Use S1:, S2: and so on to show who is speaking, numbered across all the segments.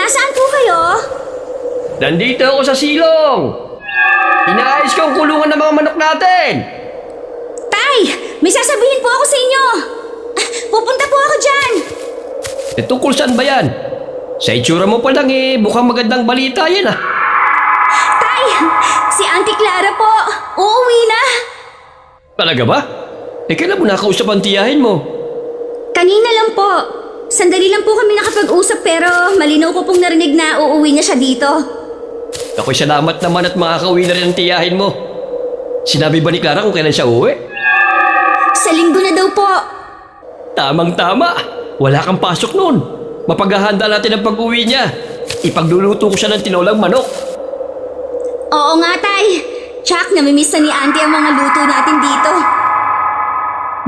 S1: Nasaan po kayo?
S2: Nandito ako sa silong! Inaayos ko ang kulungan ng mga manok natin!
S1: Tay, may sasabihin po ako sa inyo. Pupunta po ako dyan.
S2: Tungkol saan ba yan? Sa itsura mo pa lang mukhang magandang balita yan ah.
S1: Tay, si Auntie Clara po. Uuwi na.
S2: Talaga ba? Kailan mo nakausap ang tiyahin mo?
S1: Kanina lang po. Sandali lang po kami nakapag-usap pero malinaw ko pong narinig na uuwi na siya dito.
S2: Ako'y salamat naman at makakauwi na rin ang tiyahin mo. Sinabi ba ni Clara kung kailan siya uwi?
S1: Sa linggo na daw po.
S2: Tamang-tama. Wala kang pasok noon. Mapaghahanda natin ang pag-uwi niya. Ipagluluto ko siya ng tinolang manok.
S1: Oo nga, Tay. Tsak, namimiss na ni Auntie ang mga luto natin dito.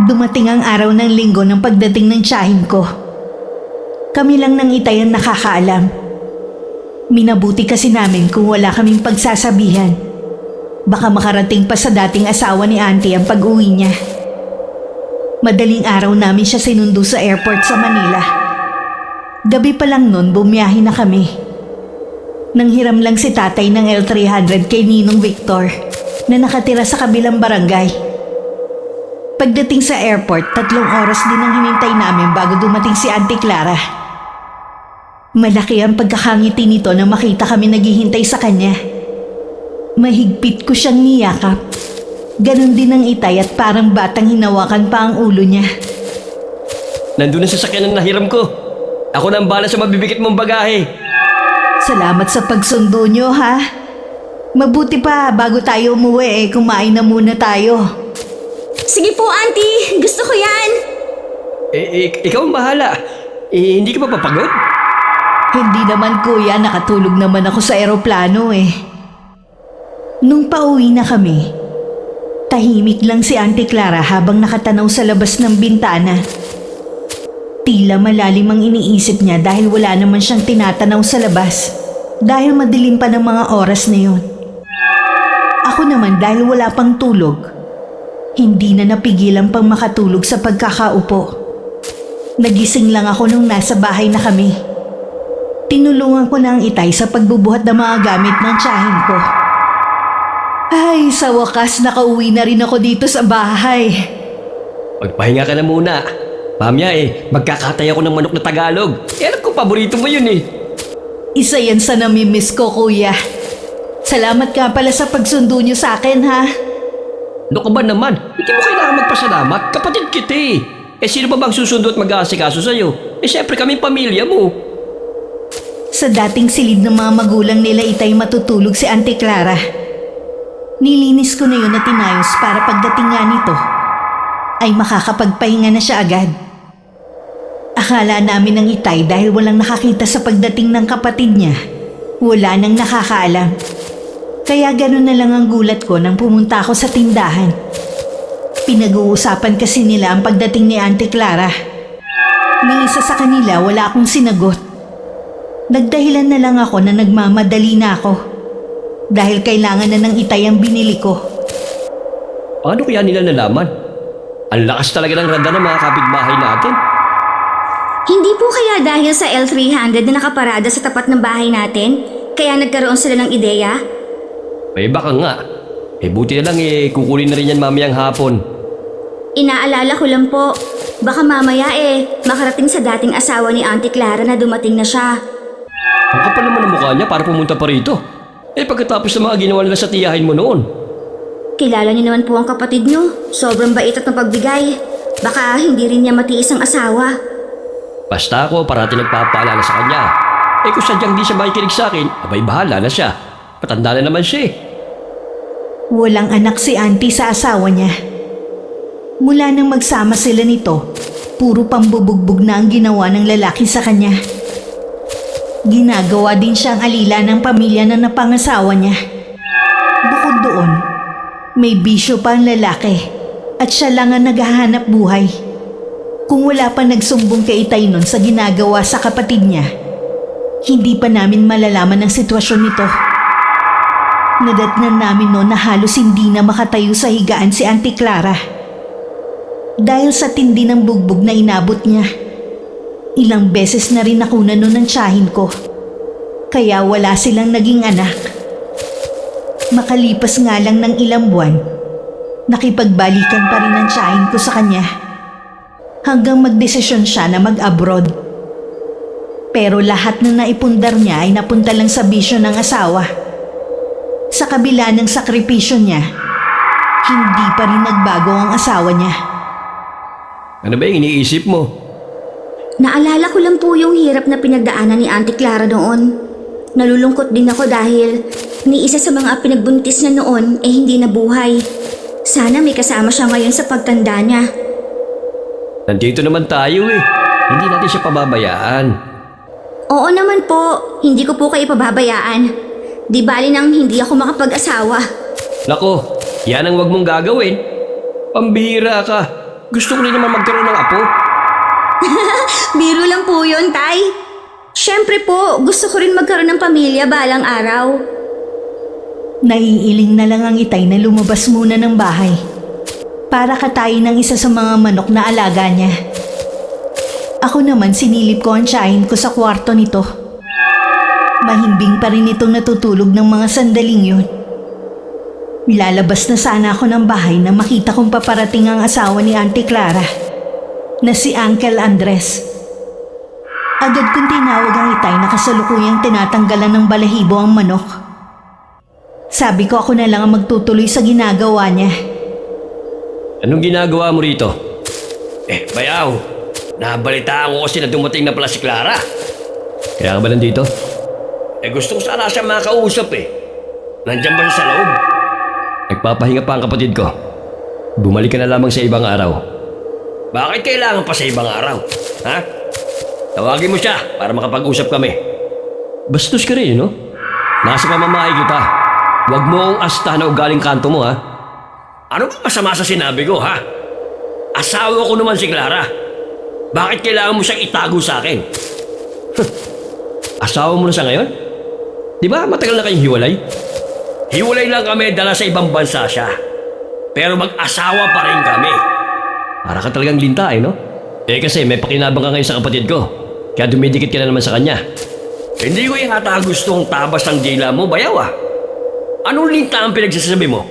S3: Dumating ang araw ng linggo ng pagdating ng tiyahin ko. Kami lang ng itay ang nakakaalam. Minabuti kasi namin kung wala kaming pagsasabihan. Baka makarating pa sa dating asawa ni Auntie ang pag-uwi niya. Madaling araw namin siya sinundo sa airport sa Manila. Gabi pa lang nun bumiyahe na kami. Nanghiram lang si tatay ng L300 kay Ninong Victor na nakatira sa kabilang barangay. Pagdating sa airport, 3 oras din ang hinintay namin bago dumating si Auntie Clara. Malaki ang pagkakangiti nito na makita kami naghihintay sa kanya. Mahigpit ko siyang niyakap. Ganon din ang itay at parang batang hinawakan pa ang ulo niya.
S2: Nandun ang sasakyan na nahiram ko. Ako na ang bala sa mabibigit mong bagahe.
S3: Salamat sa pagsundo niyo, ha? Mabuti pa bago tayo umuwi kumain na muna tayo.
S1: Sige po, Auntie. Gusto ko yan.
S2: Ikaw ang bahala. Hindi ka pa papagod?
S3: Hindi naman kuya, nakatulog naman ako sa eroplano Nung pauwi na kami, tahimik lang si Auntie Clara habang nakatanaw sa labas ng bintana. Tila malalim ang iniisip niya dahil wala naman siyang tinatanaw sa labas dahil madilim pa ng mga oras na yun. Ako naman dahil wala pang tulog, hindi na napigilan pang makatulog sa pagkakaupo. Nagising lang ako nung nasa bahay na kami. Tinulungan ko na ang itay sa pagbubuhat ng mga gamit ng tiyahin ko. Ay, sa wakas nakauwi na rin ako dito sa bahay.
S2: Magpahinga ka na muna. Mamaya magkakatay ako ng manok na Tagalog. Alam ko, paborito mo yun
S3: Isa yan sa namimiss ko, kuya. Salamat ka pala sa pagsundo niyo sa akin, ha?
S2: Ano ka ba naman? Hindi mo kailangan magpasalamat. Kapatid kita sino ba bang susundo at mag-aasikaso sa'yo? Siyempre kami pamilya mo.
S3: Sa dating silid ng mga magulang nila itay matutulog si Auntie Clara. Nilinis ko na yun at tinayos para pagdating nga nito ay makakapagpahinga na siya agad. Akala namin ng itay dahil walang nakakita sa pagdating ng kapatid niya, wala nang nakakaalam. Kaya ganun na lang ang gulat ko nang pumunta ako sa tindahan. Pinag-uusapan kasi nila ang pagdating ni Auntie Clara. Ni isa sa kanila wala akong sinagot. Nagdahilan na lang ako na nagmamadali na ako dahil kailangan na ng itay ang binili ko.
S2: Paano kaya nila nalaman? Ang lakas talaga ng randa ng mga kapitbahay natin.
S1: Hindi po kaya dahil sa L300 na nakaparada sa tapat ng bahay natin, kaya nagkaroon sila ng ideya?
S2: May baka nga. Buti na lang kukunin na rin yan mamayang hapon.
S1: Inaalala ko lang po, baka mamaya makarating sa dating asawa ni Auntie Clara na dumating na siya.
S2: Ang kapal naman ang mukha niya para pumunta pa rito. Pagkatapos ng mga ginawa nila sa tiyahin mo noon.
S1: Kilala niyo naman po ang kapatid niyo. Sobrang bait at mapagbigay. Baka hindi rin niya matiis ang asawa.
S2: Basta ako parati nagpapaalala sa kanya. Kung sadyang di siya makikinig sa akin, abay bahala na siya. Matanda na naman siya
S3: Walang anak si Auntie sa asawa niya. Mula nang magsama sila nito, puro pambubugbog na ang ginawa ng lalaki sa kanya. Ginagawa din siyang alila ng pamilya na napangasawa niya. Bukod doon, may bisyo pa ang lalaki at siya lang ang naghahanap buhay. Kung wala pa nagsumbong kay itay nun sa ginagawa sa kapatid niya, hindi pa namin malalaman ang sitwasyon nito. Nadatnan namin noon na halos hindi na makatayo sa higaan si Auntie Clara. Dahil sa tindi ng bugbog na inabot niya. Ilang beses na rin nakunan noon ng tiyahin ko. Kaya wala silang naging anak. Makalipas nga lang ng ilang buwan, nakipagbalikan pa rin ang tiyahin ko sa kanya. Hanggang magdesisyon siya na mag-abroad. Pero lahat ng naipundar niya ay napunta lang sa bisyo ng asawa. Sa kabila ng sakripisyo niya, hindi pa rin nagbago ang asawa niya.
S2: Ano ba yung iniisip mo?
S1: Naalala ko lang po yung hirap na pinagdaanan ni Auntie Clara noon. Nalulungkot din ako dahil ni isa sa mga pinagbuntis niya noon ay hindi nabuhay. Sana may kasama siya ngayon sa pagtanda niya.
S2: Nandito naman tayo eh. Hindi natin siya pababayaan.
S1: Oo naman po, hindi ko po kayo pababayaan. Di bali nang hindi ako makapag-asawa.
S2: Nako, yan ang wag mong gagawin. Pambihira ka. Gusto ko rin naman magkaroon ng apo.
S1: Biro lang po yun, Tay. Siyempre po, gusto ko rin magkaroon ng pamilya balang araw.
S3: Naiiling na lang ang itay na lumabas muna ng bahay para katayin ng isa sa mga manok na alaga niya. Ako naman sinilip ko ang tiyahin ko sa kwarto nito. Mahimbing pa rin itong natutulog ng mga sandaling yun. Lalabas na sana ako ng bahay na makita kong paparating ang asawa ni Auntie Clara na si Uncle Andres. Agad kong tinawag ang itay na kasalukuyang tinatanggalan ng balahibo ang manok. Sabi ko ako na lang ang magtutuloy sa ginagawa niya.
S2: Anong ginagawa mo rito? Bayaw. Nabalitaan ko kasi na dumating na pala si Clara. Kaya ka ba nandito? Gusto ko sana siya makausap eh. Nandiyan ba siya sa loob? Nagpapahinga pa ang kapatid ko. Bumalik ka na lamang sa ibang araw. Bakit kailangan pa sa ibang araw? Ha? Tawagin mo siya para makapag-usap kami. Bastos ka rin, no? Nasa pamamahay kita. Huwag mo akong asta na ugaling kanto mo, ha? Ano ba masama sa sinabi ko, ha? Asawa ko naman si Clara. Bakit kailangan mo siyang itago sa akin? Asawa mo na siya ngayon? Di ba matagal na kayong hiwalay? Hiwalay lang kami dala sa ibang bansa siya. Pero mag-asawa pa rin kami. Para ka talagang linta no? Kasi may pakinabang ka ngayon sa kapatid ko. Kaya dumidikit ka na naman sa kanya. Hindi ko yata gustong tabas ng dila mo, bayaw ah. Anong linta ang pinagsasabi mo?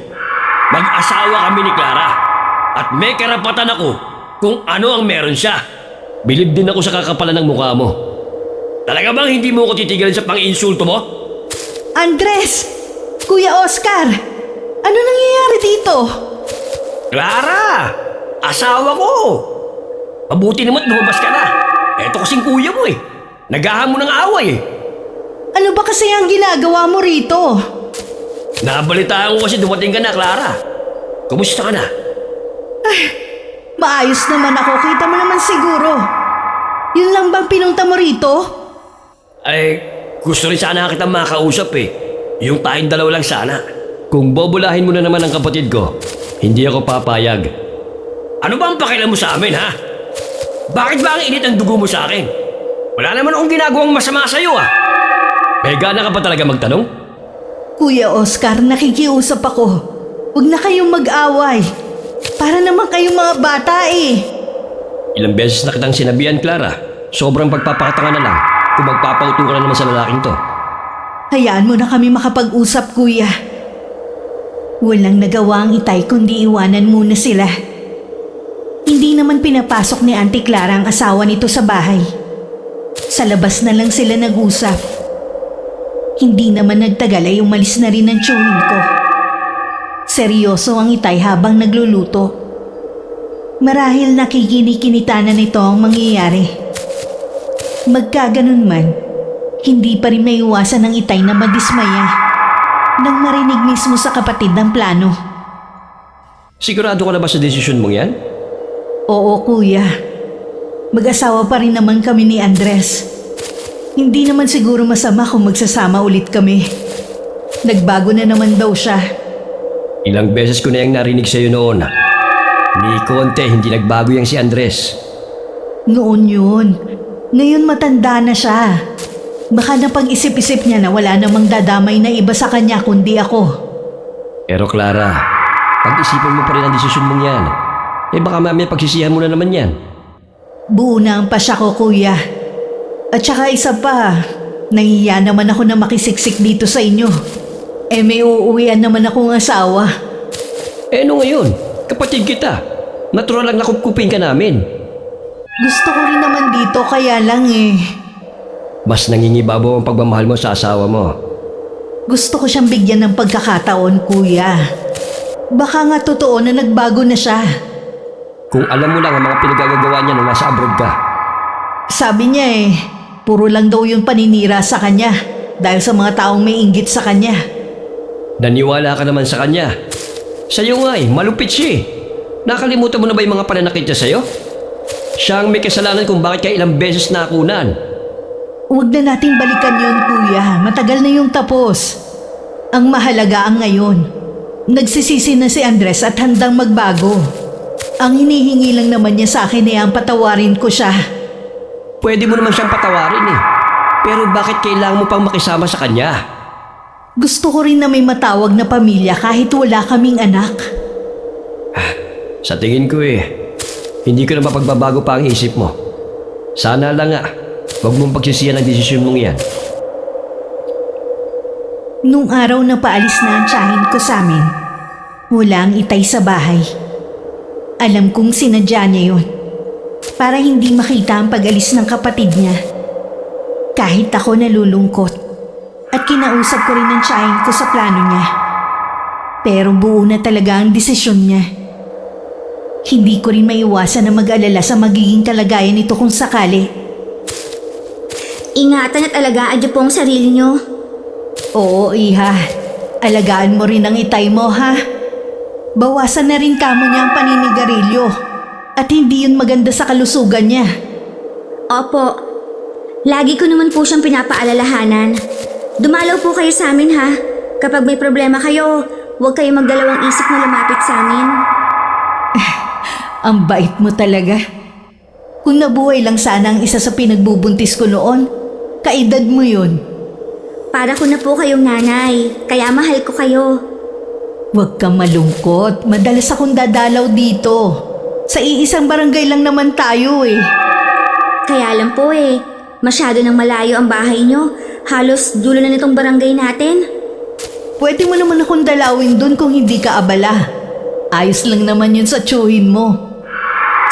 S2: Mag-asawa kami ni Clara. At may karapatan ako kung ano ang meron siya. Bilib din ako sa kakapalan ng mukha mo. Talaga bang hindi mo ko titigilan sa pang-insulto mo?
S3: Andres! Kuya Oscar! Ano nangyayari dito?
S2: Clara! Asawa ko! Mabuti naman lumabas ka na. Eto kasing kuya mo eh. Naghahamon ng away eh.
S3: Ano ba kasi ang ginagawa mo rito?
S2: Nabalitaan ko kasi dumating ka na, Clara. Kumusta ka na?
S3: Maayos naman ako, kita mo naman siguro. Yun lang bang pinunta mo rito?
S2: Ay, gusto rin sana kitang makausap eh. Yung tayong dalawa lang sana. Kung bobolahin mo na naman ang kapatid ko, hindi ako papayag. Ano ba ang pakialam mo sa amin, ha? Bakit ba ang init ang dugo mo sa akin? Wala naman akong ginagawang masama sa'yo, ah. May gana ka pa talaga magtanong?
S3: Kuya Oscar, nakikiusap ako. Huwag na kayong mag-away. Para naman kayong mga bata eh.
S2: Ilang beses na kitang sinabihan, Clara. Sobrang pagpapakatanga na lang kung magpapauto ka na naman sa lalaking to.
S3: Hayaan mo na kami makapag-usap, kuya. Walang nagawa ang itay kundi iwanan muna sila. Hindi naman pinapasok ni Auntie Clara ang asawa nito sa bahay. Sa labas na lang sila nag-usap. Hindi naman nagtagal ay umalis na rin ang tiyuhin ko. Seryoso ang itay habang nagluluto. Marahil nakikinikinita na nito ang mangyayari. Magkaganon man, hindi pa rin maiwasan ng itay na madismaya nang marinig mismo sa kapatid ng plano.
S2: Sigurado ka na ba sa desisyon mong yan?
S3: Oo, kuya. Mag-asawa pa rin naman kami ni Andres. Hindi naman siguro masama kung magsasama ulit kami. Nagbago na naman daw siya.
S2: Ilang beses ko na yung narinig sa'yo noon. Ni konti, hindi nagbago yang si Andres.
S3: Noon yun. Ngayon matanda na siya. Baka napag-isip-isip niya na wala namang dadamay na iba sa kanya kundi ako.
S2: Pero Clara, pag-isipan mo pa rin ang desisyon mong yan. Baka mamaya pagsisihan mo na naman yan.
S3: Buo na ang pasya ko, kuya. At saka isa pa, Nahiya naman ako na makisiksik dito sa inyo. May uuwian naman akong asawa.
S2: Ano ngayon? Kapatid kita. Natural lang nakupkupin ka namin.
S3: Gusto ko rin naman dito kaya lang
S2: Mas nangingibabaw ang pagmamahal mo sa asawa mo.
S3: Gusto ko siyang bigyan ng pagkakataon, kuya. Baka nga totoo na nagbago na siya.
S2: Kung alam mo lang ang mga pinagagagawa niya nung nasa abroad ka.
S3: Sabi niya puro lang daw yung paninira sa kanya dahil sa mga taong may inggit sa kanya.
S2: Naniwala ka naman sa kanya. Sa'yo nga malupit siya. Nakalimutan mo na ba yung mga pananakit niya sa'yo? Siya ang may kasalanan kung bakit ka ilang beses nakunan.
S3: Huwag na natin balikan yun, kuya. Matagal na yung tapos. Ang mahalaga ang ngayon. Nagsisisi na si Andres at handang magbago. Ang hinihingi lang naman niya sa akin ang patawarin ko siya.
S2: Pwede mo naman siyang patawarin Pero bakit kailangan mo pang makisama sa kanya?
S3: Gusto ko rin na may matawag na pamilya kahit wala kaming anak.
S2: Sa tingin ko hindi ko na mapagbabago pa ang isip mo. Sana lang huwag mong pagsisiyan ang desisyon mong yan.
S3: Nung araw na paalis na ang tiyahin ko sa amin, wala ang itay sa bahay. Alam kong sinadya niya yun para hindi makita ang pag-alis ng kapatid niya. Kahit ako nalulungkot at kinausap ko rin ang tiyahin ko sa plano niya. Pero buo na talaga ang desisyon niya. Hindi ko rin maiwasan na mag-alala sa magiging kalagayan nito kung sakali.
S1: Ingatan at alagaan niyo po ang sarili niyo.
S3: Oo, iha. Alagaan mo rin ang itay mo, ha? Bawasan na rin kamo niya ang paninigarilyo. At hindi yun maganda sa kalusugan niya.
S1: Opo. Lagi ko naman po siyang pinapaalalahanan. Dumalaw po kayo sa amin, ha? Kapag may problema kayo, huwag kayo magdalawang isip na lumapit sa amin.
S3: Ang bait mo talaga. Kung nabuhay lang sana ang isa sa pinagbubuntis ko noon, kaedad mo yun.
S1: Para ko na po kayong nanay, kaya mahal ko kayo.
S3: Huwag kang malungkot. Madalas akong dadalaw dito. Sa iisang barangay lang naman tayo
S1: Kaya lang po masyado nang malayo ang bahay niyo. Halos dulo na nitong barangay natin.
S3: Pwede mo naman akong dalawin dun kung hindi ka abala. Ayos lang naman yun sa tsuhin mo.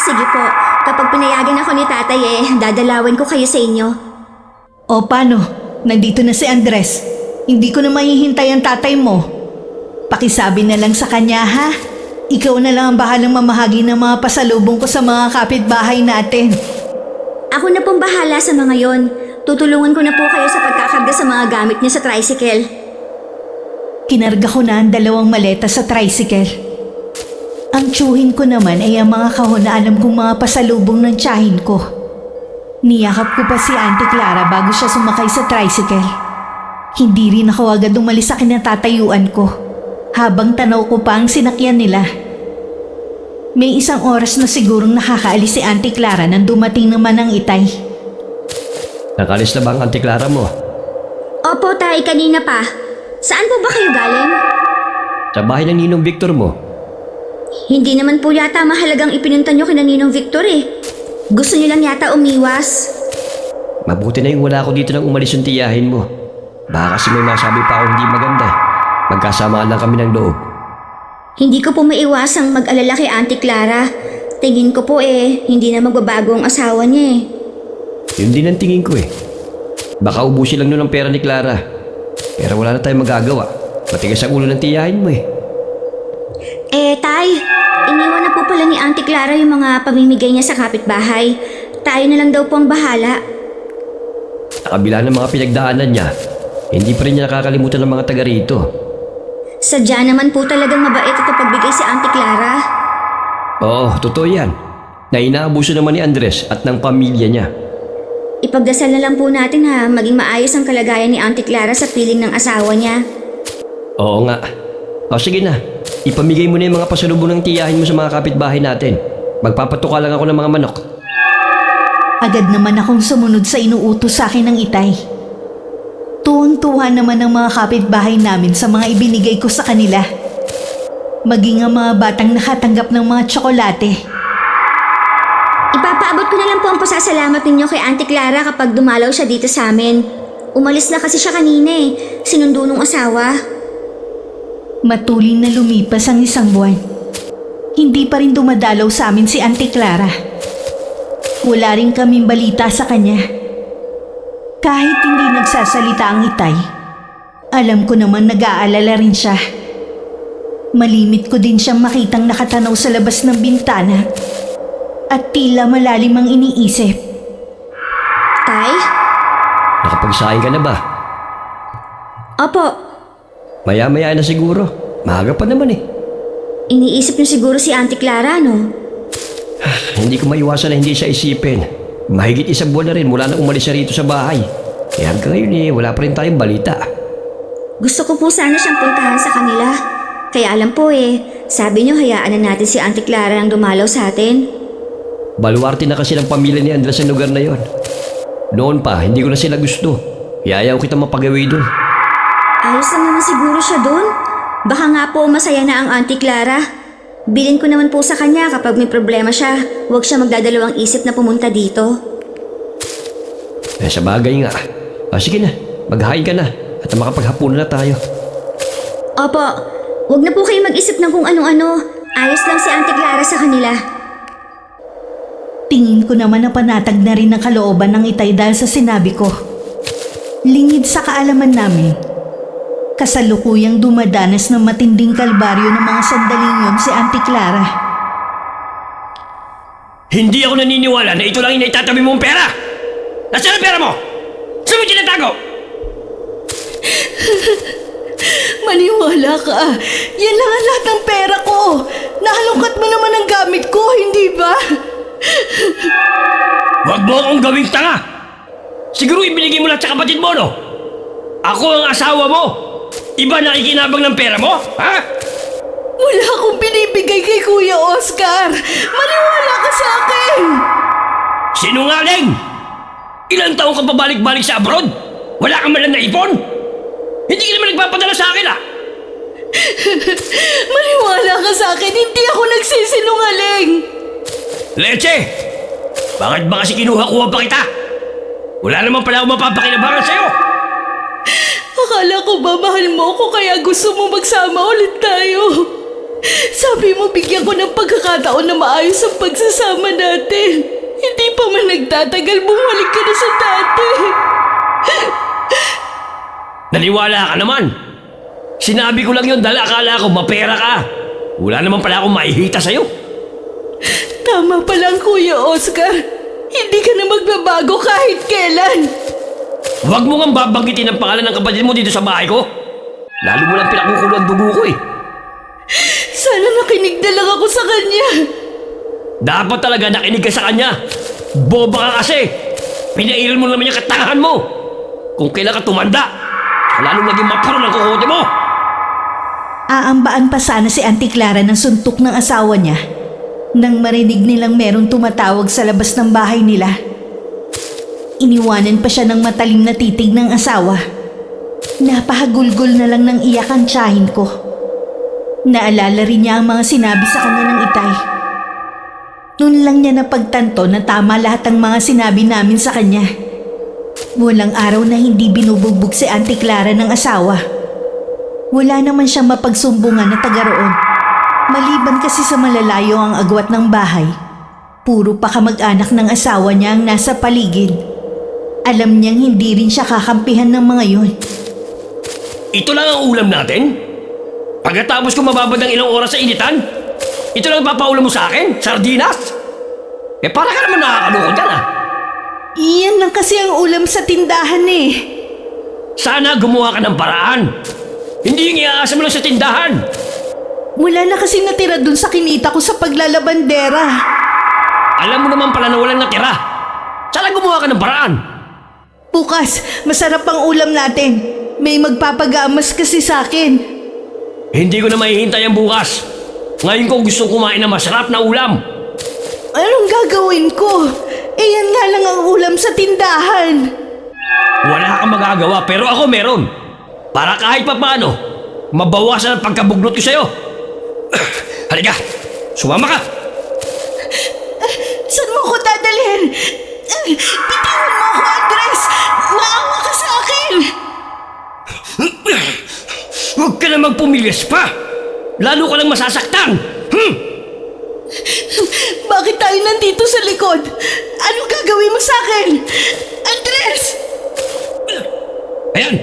S1: Sige po, kapag pinayagan ako ni tatay dadalawin ko kayo sa inyo.
S3: O paano? Nandito na si Andres. Hindi ko na mahihintay ang tatay mo. Pakisabi na lang sa kanya, ha? Ikaw na lang ang bahalang mamahagi ng mga pasalubong ko sa mga kapitbahay natin.
S1: Ako na pong bahala sa mga yon. Tutulungan ko na po kayo sa pagkakarga sa mga gamit niyo sa tricycle.
S3: Kinarga ko na ang 2 maleta sa tricycle. Ang tsuhin ko naman ay ang mga kahon na alam kong mga pasalubong ng tiyahin ko. Niyakap ko pa si Auntie Clara bago siya sumakay sa tricycle. Hindi rin ako agad umalis sa kinatatayuan ko habang tanaw ko pa ang sinakyan nila. May 1 oras na sigurong nakakaalis si Auntie Clara nang dumating naman ang itay.
S2: Nakalis na ba ang Auntie Clara mo?
S1: Opo tay, kanina pa. Saan po ba kayo galing?
S2: Sa bahay ng Ninong Victor mo.
S1: Hindi naman po yata mahalagang ipinunta niyo kina Ninong Victor Gusto niyo lang yata umiwas.
S2: Mabuti na yung wala ako dito nang umalis yung tiyahin mo. Baka kasi may masabi pa ako hindi maganda. Magkasamaan lang kami ng loob.
S1: Hindi ko po maiwasang mag-alala kay Auntie Clara. Tingin ko po hindi na magbabago ang asawa niya
S2: Yun din ang tingin ko Baka ubusin lang nun ang pera ni Clara. Pero wala na tayong magagawa. Matigas ang ulo ng tiyahin mo
S1: Tay, iniwan na po pala ni Auntie Clara yung mga pamimigay niya sa kapitbahay. Tayo na lang daw po ang bahala.
S2: Sa kabila ng mga pinagdaanan niya, hindi pa rin niya nakakalimutan ng mga taga rito.
S1: Sadya naman po talagang mabait at pagbigay si Auntie Clara.
S2: Oo, totoo yan. Na inaabuso naman ni Andres at ng pamilya niya.
S1: Ipagdasal na lang po natin maging maayos ang kalagayan ni Auntie Clara sa piling ng asawa niya.
S2: Oo nga. O sige na, ipamigay mo na yung mga pasalubong ng tiyahin mo sa mga kapitbahay natin. Magpapatuka lang ako ng mga manok.
S3: Agad naman akong sumunod sa inuutos sa akin ng itay. Tuwang-tuwa naman ang mga kapitbahay namin sa mga ibinigay ko sa kanila. Maging ang mga batang nakatanggap ng mga tsokolate.
S1: Ipapaabot ko na lang po ang pasasalamat ninyo kay Auntie Clara kapag dumalaw siya dito sa amin. Umalis na kasi siya kanina eh. Sinundo nung asawa.
S3: Matuling na lumipas ang isang buwan. Hindi pa rin dumadalaw sa amin si Auntie Clara. Wala rin kaming balita sa kanya. Kahit hindi nagsasalita ang itay, alam ko naman nag-aalala rin siya. Malimit ko din siyang makitang nakatanaw sa labas ng bintana at tila malalim ang iniisip.
S1: Tay?
S2: Nakapagsaing ka na ba?
S1: Opo.
S2: Maya-maya na siguro. Maaga pa naman eh.
S1: Iniisip niyo siguro si Auntie Clara, no?
S2: Hindi ko maiwasan na hindi siya isipin. Mahigit isang buwan na rin mula na umalis siya rito sa bahay. Kaya hanggang ngayon eh, wala pa rin tayong balita.
S1: Gusto ko po sana siyang puntahan sa kanila. Kaya alam po eh, sabi niyo hayaan na natin si Auntie Clara ang dumalaw sa atin.
S2: Baluarte na kasi ng pamilya ni Andres sa lugar na yon. Noon pa, hindi ko na sila gusto. Kaya ayaw kita mapagawi dun.
S1: Ayos lang naman siguro siya doon. Baka nga po masaya na ang Auntie Clara. Bilin ko naman po sa kanya kapag may problema siya, huwag siya magdadalawang isip na pumunta dito.
S2: Sa bagay nga. Sige na, maghain ka na at makapaghapunan na tayo.
S1: Opo, huwag na po kayo mag-isip ng kung ano-ano. Ayos lang si Auntie Clara sa kanila.
S3: Tingin ko naman na panatag na rin ang kalooban ng itay dahil sa sinabi ko. Lingid sa kaalaman namin, kasalukuyang dumadanas ng matinding kalbaryo ng mga sandaling yun si Auntie Clara.
S2: Hindi ako naniniwala na ito lang inaitatabi mong pera! Nasaan ang pera mo? Saan mo tinatago?
S3: Maniwala ka. Yan lang ang lahat ng pera ko. Nahalungkat mo naman ang gamit ko, hindi ba?
S2: Huwag mo akong gawing tanga! Siguro ibinigay mo lang sa kapatid mo, no? Ako ang asawa mo! Iba na ikinabang ng pera mo, ha?
S3: Wala akong binibigay kay Kuya Oscar. Maniwala ka sa akin.
S2: Sinungaling! Ilang taong ka pabalik-balik sa abroad? Wala kang man lang naipon? Hindi ka naman nagpapadala sa akin,
S3: Maniwala ka sa akin. Hindi ako nagsisinungaling.
S2: Leche! Bakit ba kasi kinuha-kuha pa kita? Wala naman pala akong mapapakinabangan sa'yo!
S3: Akala ko ba mahal mo ako kaya gusto mo magsama ulit tayo? Sabi mo bigyan ko ng pagkakataon na maayos ang pagsasama natin. Hindi pa man nagtatagal, bumalik ka na sa dati.
S2: Naniwala ka naman! Sinabi ko lang yun dahil akala ko mapera ka! Wala naman pala akong maihita sa'yo!
S3: Tama pa lang, Kuya Oscar. Hindi ka na magbabago kahit kailan.
S2: Huwag mo nga babanggitin ang pangalan ng kapatid mo dito sa bahay ko! Lalo mo lang pinakukulo ang dugo ko eh!
S3: Sana nakinig na lang ako sa kanya.
S2: Dapat talaga nakinig ka sa kanya! Boba ka kasi! Pinairal mo naman yung katangahan mo! Kung kailan ka tumanda, lalong naging mapuro ng kukote mo!
S3: Aambaan pa sana si Auntie Clara ng suntok ng asawa niya nang marinig nilang merong tumatawag sa labas ng bahay nila. Iniwanan pa siya ng matalim na titig ng asawa. Napahagulgol na lang ng iyak ang tiyahin ko. Naalala rin niya ang mga sinabi sa kanya ng itay. Noon lang niya napagtanto na tama lahat ng mga sinabi namin sa kanya. Walang araw na hindi binubugbog si Auntie Clara ng asawa. Wala naman siyang mapagsumbungan na taga roon. Maliban kasi sa malalayo ang agwat ng bahay, puro pa kamag-anak ng asawa niya ang nasa paligid. Alam niyang hindi rin siya kakampihan ng mga yun.
S2: Ito lang ang ulam natin? Pagkatapos ko mababad ng ilang oras sa initan? Ito lang papaulam mo sa akin? Sardinas? Para ka naman nakakalukod dyan
S3: Iyan lang kasi ang ulam sa tindahan eh.
S2: Sana gumawa ka ng paraan. Hindi yung iaasa mo lang sa tindahan.
S3: Wala na kasi natira dun sa kinita ko sa paglalabandera.
S2: Alam mo naman pala na walang natira. Sana gumawa ka ng paraan.
S3: Bukas, masarap ang ulam natin. May magpapagamas kasi sa akin.
S2: Hindi ko na mahihintay ang bukas. Ngayon ko gustong kumain ng masarap na ulam.
S3: Anong gagawin ko? Yan nga lang ang ulam sa tindahan.
S2: Wala kang magagawa pero ako meron. Para kahit pa paano, mabawasan ang pagkabugnot ko sa'yo. Halika, sumama ka.
S3: Saan mo ko dadalhin? Bitiwan mo ako, Andres. Maawa ka sa akin.
S2: na magpumilis pa! Lalo ka lang masasaktan!
S3: Bakit tayo nandito sa likod? Anong gagawin mo sa akin? Andres!
S2: Ayan!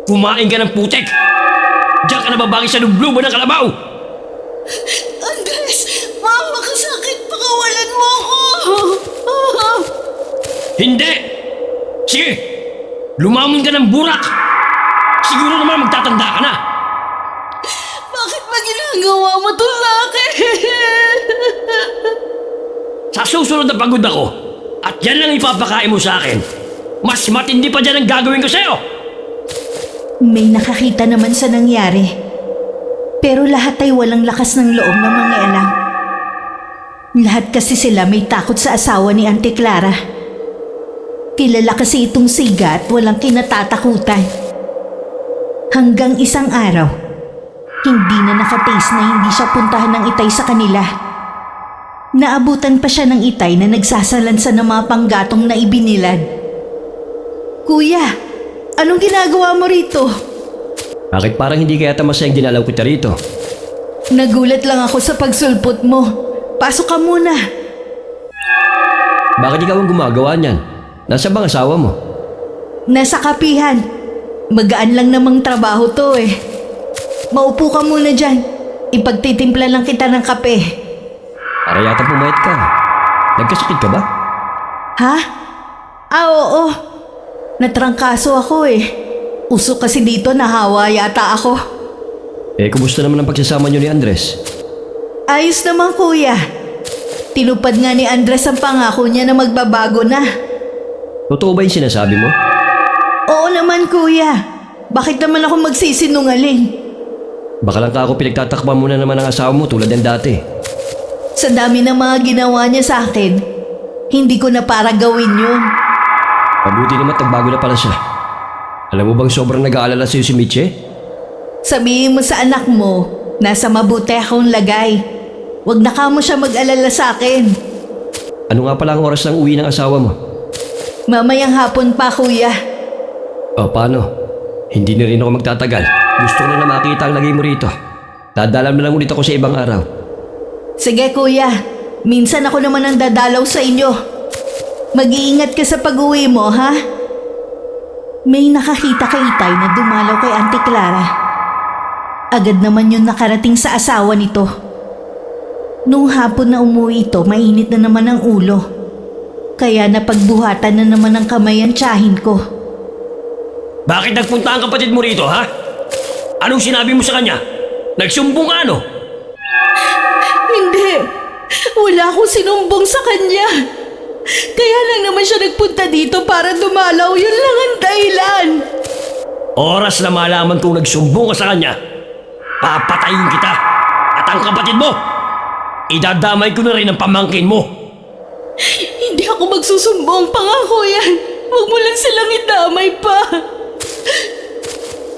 S2: Kumain ka ng putek! Diyan ka nababangis sa lubluban ng kalabaw!
S3: Andres! Mama, kasakit! Pakawalan mo ako!
S2: Hindi! Sige! Lumamon ka ng burak! Siguro naman magtatanda ka na!
S3: Bakit ba ginagawa mo to sa akin?
S2: Sa susunod na pagod ako, at yan lang ipapakain mo sa akin, mas matindi pa dyan ang gagawin ko sa'yo!
S3: May nakakita naman sa nangyari. Pero lahat ay walang lakas ng loob na mangialam. Lahat kasi sila may takot sa asawa ni Auntie Clara. Kilala kasi itong siga at walang kinatatakutan. Hanggang isang araw, hindi na nakataste na hindi siya puntahan ng itay sa kanila. Naabutan pa siya ng itay na nagsasalansa ng mga panggatong na ibinilad. Kuya, anong ginagawa mo rito?
S2: Bakit parang hindi kaya masayang dinalaw kita rito?
S3: Nagulat lang ako sa pagsulpot mo. Pasok ka muna.
S2: Bakit ikaw ang gumagawa niyan? Nasaan bang asawa mo?
S3: Nasa kapihan. Magaan lang namang trabaho to eh. Maupo ka muna dyan. Ipagtitimpla lang kita ng kape.
S2: Para yata pumayat ka. Nagkasakit ka ba?
S3: Ha? Oo. Natrangkaso ako eh. Usok kasi dito, nahawa yata ako.
S2: Kumusta naman ang pagsasama niyo ni Andres?
S3: Ayos naman kuya. Tinupad nga ni Andres ang pangako niya na magbabago na.
S2: Totoo ba yung sinasabi mo?
S3: Oo naman kuya. Bakit naman ako magsisinungaling?
S2: Baka lang ka ako pinagtatakpan mo na naman ang asawa mo tulad ng dati.
S3: Sa dami ng mga ginawa niya sa akin, hindi ko na para gawin yun.
S2: Mabuti naman tagbago na pala siya. Alam mo bang sobrang nag-aalala sa'yo si Mitche?
S3: Sabihin mo sa anak mo, nasa mabuti akong lagay. Huwag na ka mo siya mag-alala sa akin.
S2: Ano nga pala ang oras ng uwi ng asawa mo?
S3: Mamayang hapon pa kuya.
S2: O paano? Hindi na rin ako magtatagal. Gusto ko na makita ang lagay mo rito. Dadalan na lang ulit ako sa ibang araw.
S3: Sige kuya, minsan ako naman ang dadalaw sa inyo. Mag-iingat ka sa pag-uwi mo ha? May nakakita kay Itay na dumalaw kay Auntie Clara. Agad naman yun nakarating sa asawa nito. Nung hapon na umuwi ito, mainit na naman ang ulo. Kaya napagbuhatan na naman ng kamay ang tiyahin ko.
S2: Bakit nagpunta ang kapatid mo rito, ha? Anong sinabi mo sa kanya? Nagsumbong ka, ano?
S3: Hindi! Wala akong sinumbong sa kanya! Kaya lang naman siya nagpunta dito para dumalaw. Yun lang ang dahilan.
S2: Oras na malaman kung nagsumbong ka sa kanya, papatayin kita at ang kapatid mo. Idadamay ko na rin ang pamangkin mo.
S3: Hindi ako magsusumbong. Pangako yan. Huwag mo lang silang idamay pa.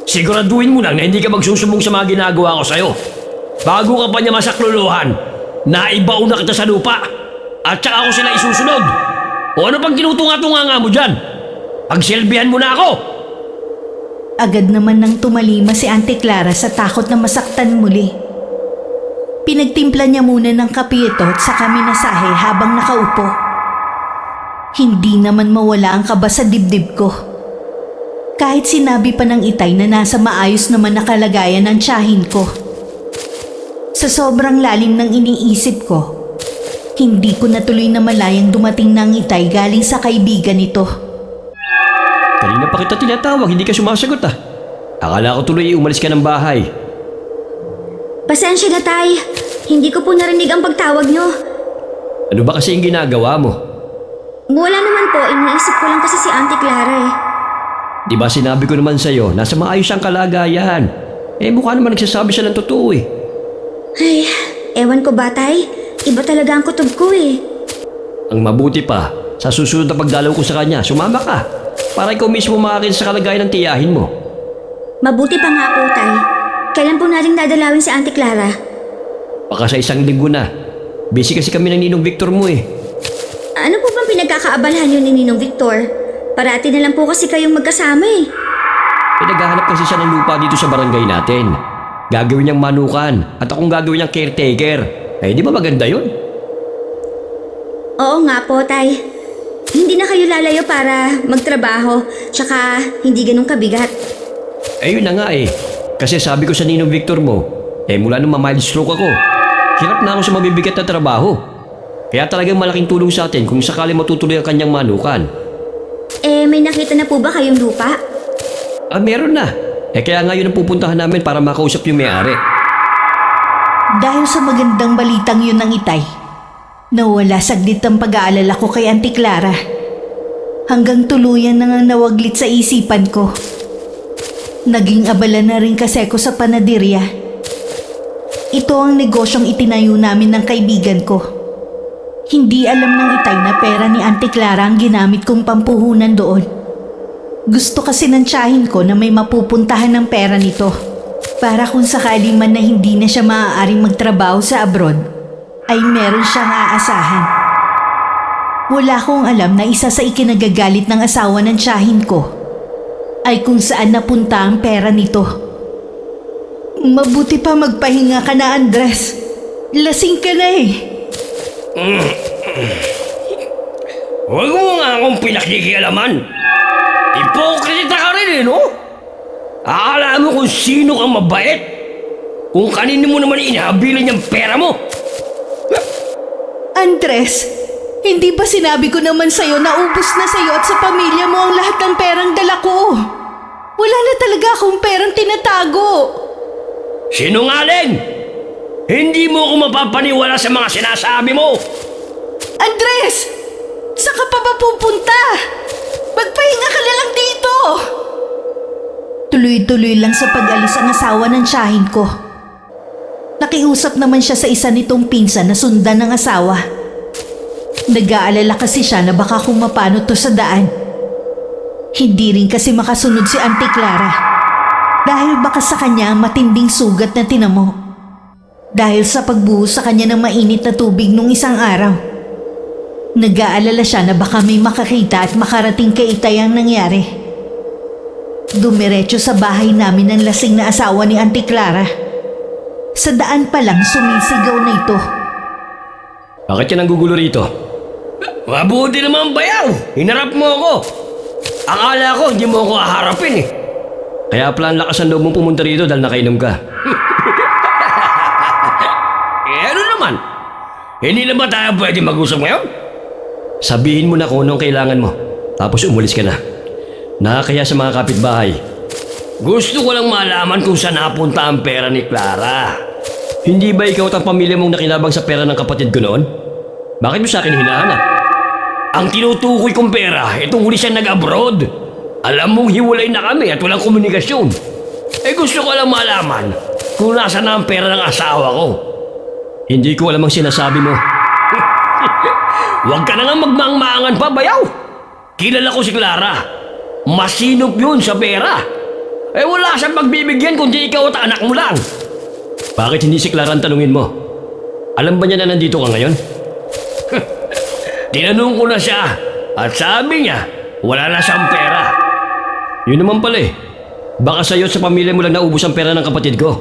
S2: Siguraduhin mo lang na hindi ka magsusumbong sa mga ginagawa ko sa'yo. Bago ka pa niya masakluluhan, naibaon na kita sa lupa. At saka ako sila isusunod. O ano pang kinutunga-tunga nga mo dyan? Pagsilbihan mo na ako!
S3: Agad naman nang tumalima si Auntie Clara sa takot na masaktan muli. Pinagtimpla niya muna ng kape ito at saka minasahe habang nakaupo. Hindi naman mawala ang kaba sa dibdib ko. Kahit sinabi pa ng Itay na nasa maayos naman na kalagayan ng tiyahin ko. Sa sobrang lalim ng iniisip ko, hindi ko natuloy na malayang dumating ng Itay galing sa kaibigan nito.
S2: Kanina pa kita tinatawag, hindi ka sumasagot ah. Akala ko tuloy umalis ka ng bahay.
S1: Pasensya na, Tay. Hindi ko po narinig ang pagtawag nyo.
S2: Ano ba kasi yung ginagawa mo?
S1: Wala naman po, iniisip ko lang kasi si Auntie Clara eh.
S2: Di ba sinabi ko naman sa'yo, nasa maayos ang kalagayan. Mukha naman nagsasabi siya ng totoo eh.
S1: Ay, ewan ko ba, Tay? Iba talaga ang kutob ko eh.
S2: Ang mabuti pa, sa susunod na pagdalaw ko sa kanya, sumama ka. Para ikaw mismo makakita sa kalagayan ng tiyahin mo.
S1: Mabuti pa nga po, Tay. Kailan po nating dadalawin si Auntie Clara?
S2: Baka sa 1 linggo na. Busy kasi kami ng Ninong Victor mo eh.
S1: Ano po bang pinagkakaabalahan yun ni Ninong Victor? Parati na lang po kasi kayong magkasama eh.
S2: Naghahanap kasi siya ng lupa dito sa barangay natin. Gagawin niyang manukan at akong gagawin niyang caretaker. Di ba maganda yun?
S1: Oo nga po, Tay. Hindi na kayo lalayo para magtrabaho, tsaka hindi ganun kabigat.
S2: Yun na nga eh. Kasi sabi ko sa Ninong Victor mo, mula nung ma-mild stroke ako, hirap na ako sa mabibigat na trabaho. Kaya talagang malaking tulong sa atin kung sakali matutuloy ang kanyang manukan.
S1: May nakita na po ba kayong lupa?
S2: Meron na. Kaya ngayon ang pupuntahan namin para makausap yung may-ari.
S3: Dahil sa magandang balitang yun ng Itay, nawala saglit ang pag-aalala ko kay Auntie Clara. Hanggang tuluyan na nga nawaglit sa isipan ko. Naging abala na rin kasi ako sa panaderya. Ito ang negosyong itinayo namin ng kaibigan ko. Hindi alam ng Itay na pera ni Auntie Clara ang ginamit kong pampuhunan doon. Gusto kasi ng tiyahin ko na may mapupuntahan ng pera nito. Para kung sakali man na hindi na siya maaaring magtrabaho sa abroad, ay meron siyang aasahan. Wala akong alam na isa sa ikinagagalit ng asawa ng tiyahin ko ay kung saan napunta ang pera nito. Mabuti pa magpahinga ka na, Andres. Lasing ka na eh.
S2: Huwag mo nga akong pinakikialaman. Hipokrita ka rin no? Akala mo kung sino kang mabait? Kung kanino mo naman inahabilan yung pera mo?
S3: Andres, hindi ba sinabi ko naman sa'yo na ubos na sa'yo at sa pamilya mo ang lahat ng perang dala ko? Wala na talaga akong perang tinatago.
S2: Sinungaling! Hindi mo ako mapapaniwala sa mga sinasabi mo!
S3: Andres! Saan ka pa ba pupunta? Magpahinga ka na lang dito! Tuloy-tuloy lang sa pag-alis ang asawa ng tiyahin ko. Nakiusap naman siya sa isa nitong pinsan na sundan ng asawa. Nag-aalala kasi siya na baka kung mapano to sa daan. Hindi rin kasi makasunod si Auntie Clara dahil baka sa kanya ang matinding sugat na tinamo. Dahil sa pagbuhos sa kanya ng mainit na tubig nung isang araw. Nag-aalala siya na baka may makakita at makarating kay Itay ang nangyari. Dumiretso sa bahay namin ang lasing na asawa ni Auntie Clara. Sa daan pa lang sumisigaw na ito.
S2: Bakit yan ang gugulo rito? Mabuti naman bayaw! Hinarap mo ako! Akala ko hindi mo ako haharapin eh. Kaya pala ang lakas ng loob mong pumunta rito dahil nakainom ka. Ano naman? Hindi na ba tayo pwede mag-usap ngayon? Sabihin mo na kung anong kailangan mo. Tapos umulis ka na. Nakakaya sa mga kapitbahay. Gusto ko lang malaman kung saan napunta ang pera ni Clara. Hindi ba ikaw at ang pamilya mong nakinabang sa pera ng kapatid ko noon? Bakit mo sa akin hinahanap? Ang tinutukoy kong pera, itong huli siya nag-abroad. Alam mong hiwalay na kami at walang komunikasyon. Gusto ko lang malaman kung nasa na ang pera ng asawa ko. Hindi ko alam ang sinasabi mo. Huwag ka na nga magmaang-maangan pa, bayaw. Kilala ko si Clara. Masinop yun sa pera. Wala siyang pagbibigyan kundi ikaw at anak mo lang. Bakit hindi si Clara ang tanungin mo? Alam ba niya na nandito ka ngayon? Tinanong ko na siya at sabi niya wala na siyang pera. Yun naman pala eh. Baka sa'yo at sa pamilya mo lang naubos ang pera ng kapatid ko.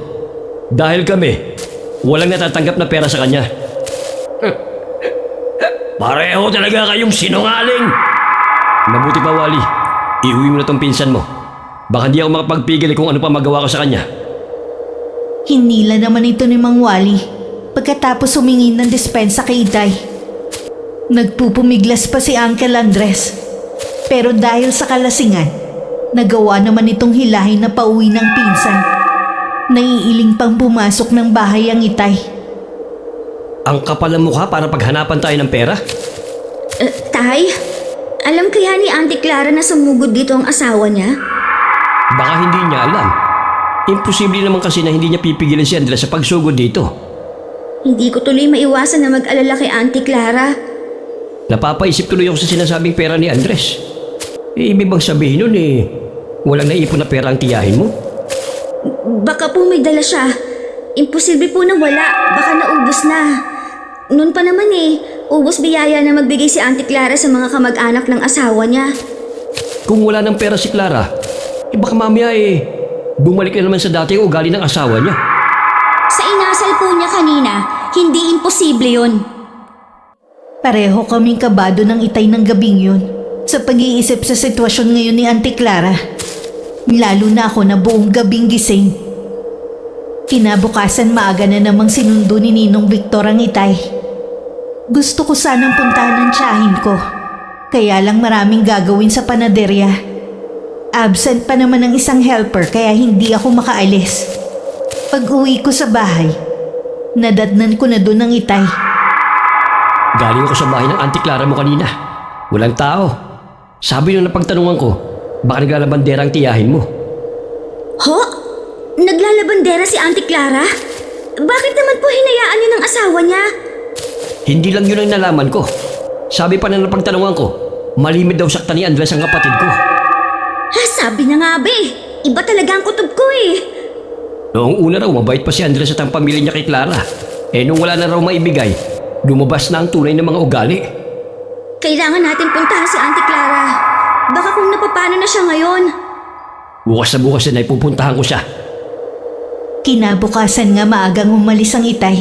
S2: Dahil kami, walang natatanggap na pera sa kanya. Pareho talaga kayong sinungaling. Mabuti pa, Wally. Iuwi mo na tong pinsan mo. Baka di ako makapagpigil kung ano pa magawa ko sa kanya.
S3: Hinila naman ito ni Mang Wally pagkatapos humingin ng dispensa kay Itay. Nagpupumiglas pa si Uncle Andres. Pero dahil sa kalasingan, nagawa naman itong hilahin na pauwi ng pinsan. Naiiling pang pumasok ng bahay ang Itay.
S2: Ang kapal ng mukha para paghanapan tayo ng pera?
S1: Tay, alam kaya ni Auntie Clara na sumugod dito ang asawa niya?
S2: Baka hindi niya alam. Imposible naman kasi na hindi niya pipigilan si Andres sa pagsugod dito.
S1: Hindi ko tuloy maiwasan na mag-alala kay Auntie Clara.
S2: Napapaisip tuloy ako sa sinasabing pera ni Andres. Ibig bang sabihin nun walang naipon na pera ang tiyahin mo?
S1: Baka po may dala siya. Imposible po na wala. Baka naubos na. Noon pa naman ubos biyaya na magbigay si Auntie Clara sa mga kamag-anak ng asawa niya.
S2: Kung wala ng pera si Clara, Baka mamaya bumalik na naman sa dating ugali ng asawa niya.
S1: Sa inasal po niya kanina, hindi imposible yun.
S3: Pareho kaming kabado ng itay ng gabing yun sa pag-iisip sa sitwasyon ngayon ni Auntie Clara. Lalo na ako na buong gabing gising. Kinabukasan maaga na namang sinundo ni Ninong Victor ang itay. Gusto ko sanang puntahan ng tiyahin ko. Kaya lang maraming gagawin sa panaderya. Absent pa naman ang isang helper kaya hindi ako makaalis. Pag-uwi ko sa bahay, nadatnan ko na doon ang itay.
S2: Galing ako sa bahay ng Auntie Clara mo kanina. Walang tao. Sabi nung napagtanungan ko, baka naglalabandera ang tiyahin mo.
S1: Ho? Naglalabandera si Auntie Clara? Bakit naman po hinayaan niyo ng asawa niya?
S2: Hindi lang yun ang nalaman ko. Sabi pa na napagtanungan ko, malimit daw sakta ni Andres ang kapatid ko.
S1: Ha, sabi na nga be, iba talaga ang kutob ko eh.
S2: Noong una raw, mabait pa si Andres at ang pamilya niya kay Clara. Nung wala na raw maibigay, lumabas na ang tunay ng mga ugali.
S1: Kailangan natin puntahan si Auntie Clara. Baka kung napapano na siya ngayon.
S2: Bukas na bukas na ipupuntahan ko siya.
S3: Kinabukasan nga maagang umalis ang itay.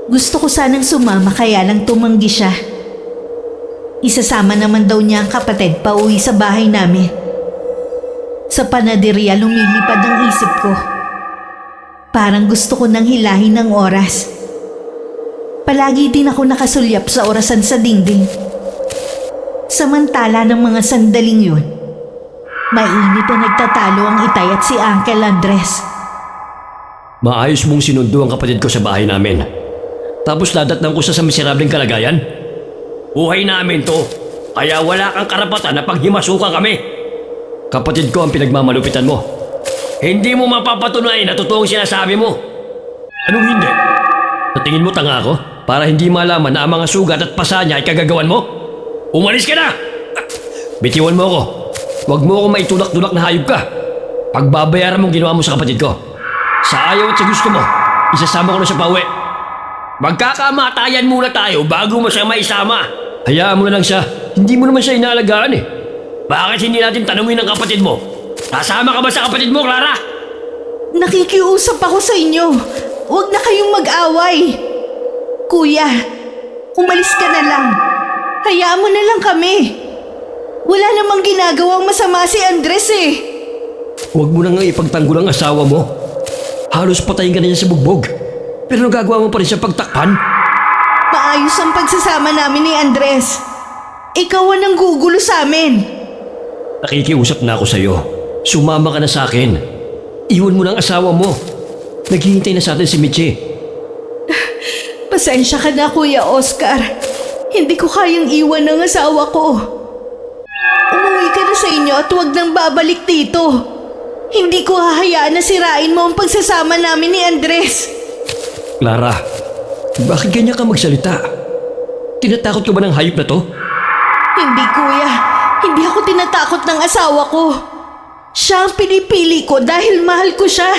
S3: Gusto ko sanang sumama kaya lang tumanggi siya. Isasama naman daw niya ang kapatid pa uwi sa bahay namin. Sa panaderya lumilipad ang isip ko. Parang gusto ko nang hilahin ng oras. Palagi din ako nakasulyap sa orasan sa dingding. Samantala ng mga sandaling yun, mainit na nagtatalo ang itay at si Uncle Andres.
S2: Maayos mong sinundo ang kapatid ko sa bahay namin. Tapos dadatnan ko sa miserableng kalagayan. Buhay namin to, kaya wala kang karapatan na paghimasukan kami. Kapatid ko ang pinagmamalupitan mo. Hindi mo mapapatunayan na totoo ang sinasabi mo. Anong hindi? Sa tingin mo tanga ako? Para hindi malaman na ang mga sugat at pasa niya ay kagagawan mo? Umalis ka na! Bitiwan mo ako. Huwag mo ako maitulak-tulak na hayop ka. Pagbabayaran mong ginawa mo sa kapatid ko. Sa ayaw at sa gusto mo, isasama ko na siya pauwi. Magkakamatayan muna tayo bago mo siya maisama. Hayaan mo na lang siya. Hindi mo naman siya inaalagaan eh. Bakit hindi natin tanungin ang kapatid mo? Kasama ka ba sa kapatid mo, Clara?
S3: Nakikiusap ako sa inyo. Huwag na kayong mag-away. Kuya, umalis ka na lang. Hayaan mo na lang kami. Wala namang ginagawang masama si Andres eh.
S2: Huwag mo na nga ipagtanggol ang asawa mo. Halos patayin ka na niya sa bugbog. Pero nagagawa mo pa rin siya pagtakpan.
S3: Maayos ang pagsasama namin ni Andres. Ikaw ang nanggugulo sa amin.
S2: Nakikiusap na ako sa'yo. Sumama ka na sa akin. Iwan mo na ang asawa mo. Naghihintay na sa atin si Michi.
S3: Pasensya ka na, Kuya Oscar. Hindi ko kayang iwan ang asawa ko. Umuwi ka na sa inyo at huwag nang babalik dito. Hindi ko hahayaan na sirain mo ang pagsasama namin ni Andres.
S2: Clara, bakit ganyan ka magsalita? Tinatakot ka ba ng hayop na to?
S3: Hindi, Kuya. Hindi ako tinatakot ng asawa ko. Siya ang pinipili ko dahil mahal ko siya.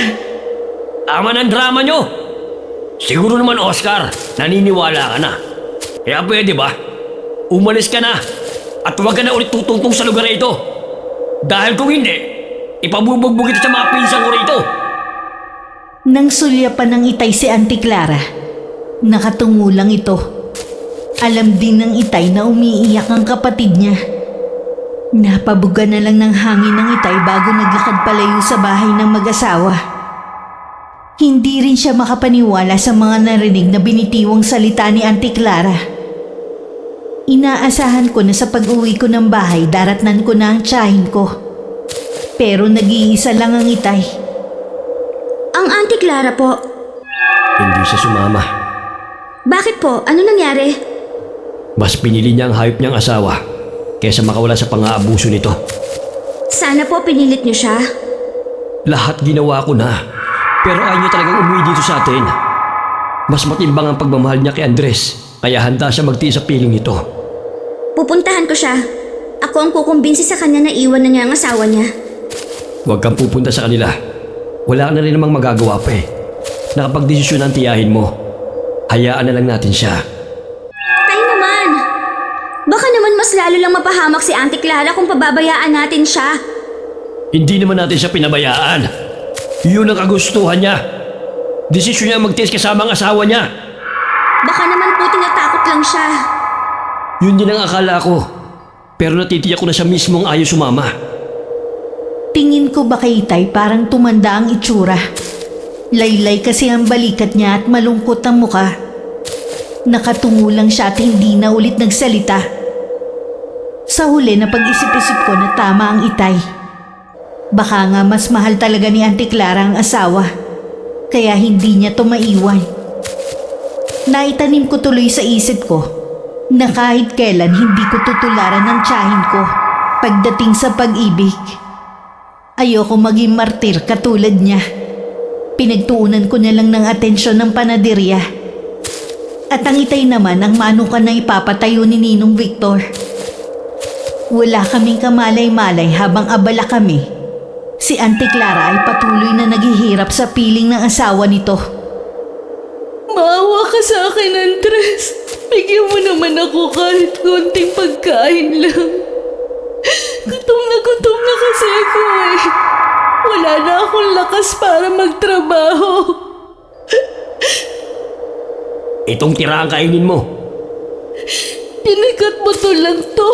S2: Tama ng drama nyo! Siguro naman, Oscar, naniniwala ka na. Kaya pwede ba? Umalis ka na at huwag ka na ulit tutungtong sa lugar na ito. Dahil kung hindi, ipabubugbog ito sa mga pinsan ko rito.
S3: Nang sulyapan ng itay si Auntie Clara, nakatungo lang ito. Alam din ng itay na umiiyak ang kapatid niya. Napabuga na lang ng hangin ng itay bago naglakad palayo sa bahay ng mag-asawa. Hindi rin siya makapaniwala sa mga narinig na binitiwang salita ni Auntie Clara. Inaasahan ko na sa pag-uwi ko ng bahay daratnan ko na ang tiyahin ko. Pero nag-iisa lang ang itay.
S1: Ang Auntie Clara po.
S2: Hindi siya sumama.
S1: Bakit po? Ano nangyari?
S2: Mas pinili niya ang hayop niyang asawa kaysa makawala sa pang-aabuso nito.
S1: Sana po pinilit niyo siya.
S2: Lahat ginawa ko na. Pero ayaw niya talagang umuwi dito sa atin. Mas matimbang ang pagmamahal niya kay Andres, kaya handa siya magtiis sa piling nito.
S1: Pupuntahan ko siya. Ako ang kukumbinsi sa kanya na iwan na niya ang asawa niya.
S2: Huwag kang pupunta sa kanila. Wala ka na rin namang magagawa pa eh. Nakapag-desisyon ang tiyahin mo. Hayaan na lang natin siya.
S1: Tayo naman! Baka naman mas lalo lang mapahamak si Auntie Clara kung pababayaan natin siya.
S2: Hindi naman natin siya pinabayaan. Yun ang kagustuhan niya. Desisyon niya magtiis kasama ang asawa niya.
S1: Baka naman po tinatakot lang siya.
S2: Yun din ang akala ko. Pero natitiyak ko na siya mismo ang ayaw sumama.
S3: Tingin ko ba kay Itay parang tumanda ang itsura? Laylay kasi ang balikat niya at malungkot ang muka. Nakatungo lang siya at hindi na ulit nagsalita. Sa huli na pag-isip-isip ko na tama ang Itay. Baka nga mas mahal talaga ni Auntie Clara ang asawa. Kaya hindi niya to maiwan. Naitanim ko tuloy sa isip ko na kahit kailan hindi ko tutularan ng tiyahin ko pagdating sa pag-ibig. Ayoko maging martir katulad niya. Pinagtuunan ko na lang ng atensyon ng panaderya. At ang Itay naman ang manukan na ipapatayo ni Ninong Victor. Wala kaming kamalay-malay habang abala kami. Si Auntie Clara ay patuloy na naghihirap sa piling ng asawa nito.
S4: Maawa ka sa akin, Andres. Bigyan mo naman ako kahit konting pagkain lang. Gutom na kasi ako eh. Wala na akong lakas para magtrabaho.
S2: Itong tira ang kainin mo.
S4: Pinikat mo to lang to.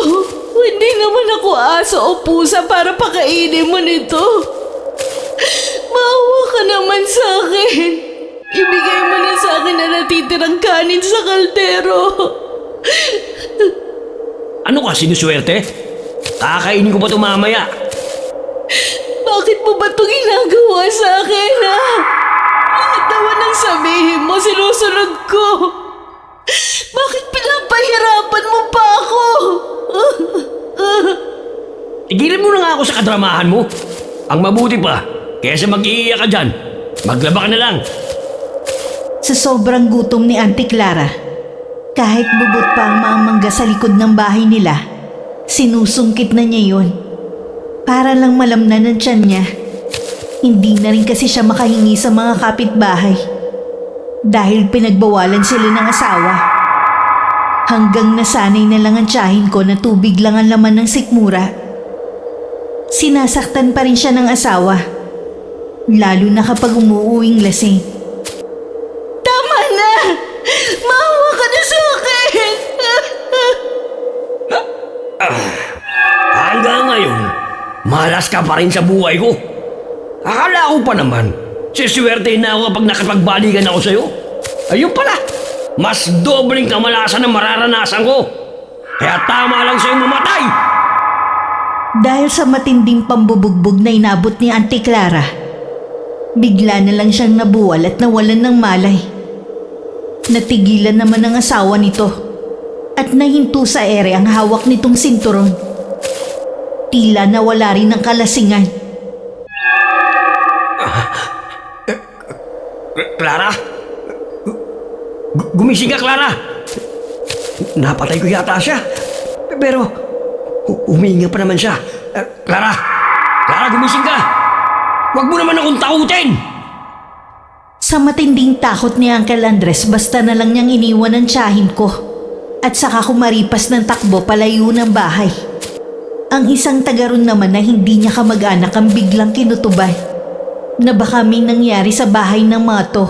S4: Hindi naman ako aso o pusa para pakainin mo nito. Maawa ka naman sa akin. Ibigay mo na sa akin na natitirang kanin sa kaldero.
S2: Ano ka, sinuswerte? Kakainin ko pa ito mamaya.
S4: Bakit mo ba ito ginagawa sa akin, ha? Lahat naman ang sabihin mo, sinusunod ko. Bakit pinapahirapan mo pa ako?
S2: Tigilan mo na nga ako sa kadramahan mo. Ang mabuti pa, kaysa mag-iiyak ka dyan, maglaba ka na lang.
S3: Sa sobrang gutom ni Auntie Clara, kahit bubot pa ang mga mangga sa likod ng bahay nila, sinusungkit na niya yun. Para lang malamnan ng tiyan niya. Hindi na rin kasi siya makahingi sa mga kapitbahay. Dahil pinagbawalan sila ng asawa. Hanggang nasanay na lang ang tiyahin ko na tubig lang ang laman ng sikmura. Sinasaktan pa rin siya ng asawa. Lalo na kapag umuuwing lasing.
S4: Tama na! Maawa ka na sa akin!
S2: Hanggang ngayon, malas ka pa rin sa buhay ko. Akala ko pa naman, siswertein na ako kapag nakapagbalikan ako sa'yo. Ayun pala, mas dobling kamalasan ang mararanasan ko. Kaya tama lang sa'yo mamatay.
S3: Dahil sa matinding pambubugbog na inabot ni Auntie Clara, bigla na lang siyang nabuwal at nawalan ng malay. Natigilan naman ang asawa nito at nahinto sa ere ang hawak nitong sinturon. Tila nawala rin ng kalasingan.
S2: Clara? Gumising ka, Clara! Napatay ko yata siya. Pero, huminga pa naman siya. Clara! Clara, gumising ka! Huwag mo naman akong takutin!
S3: Sa matinding takot ni Uncle Andres, basta na lang niyang iniwan ang tiyahin ko at saka kumaripas ng takbo palayo ng bahay. Ang isang taga ron naman na hindi niya kamag-anak ang biglang kinutuban na baka may nangyari sa bahay ng mga to.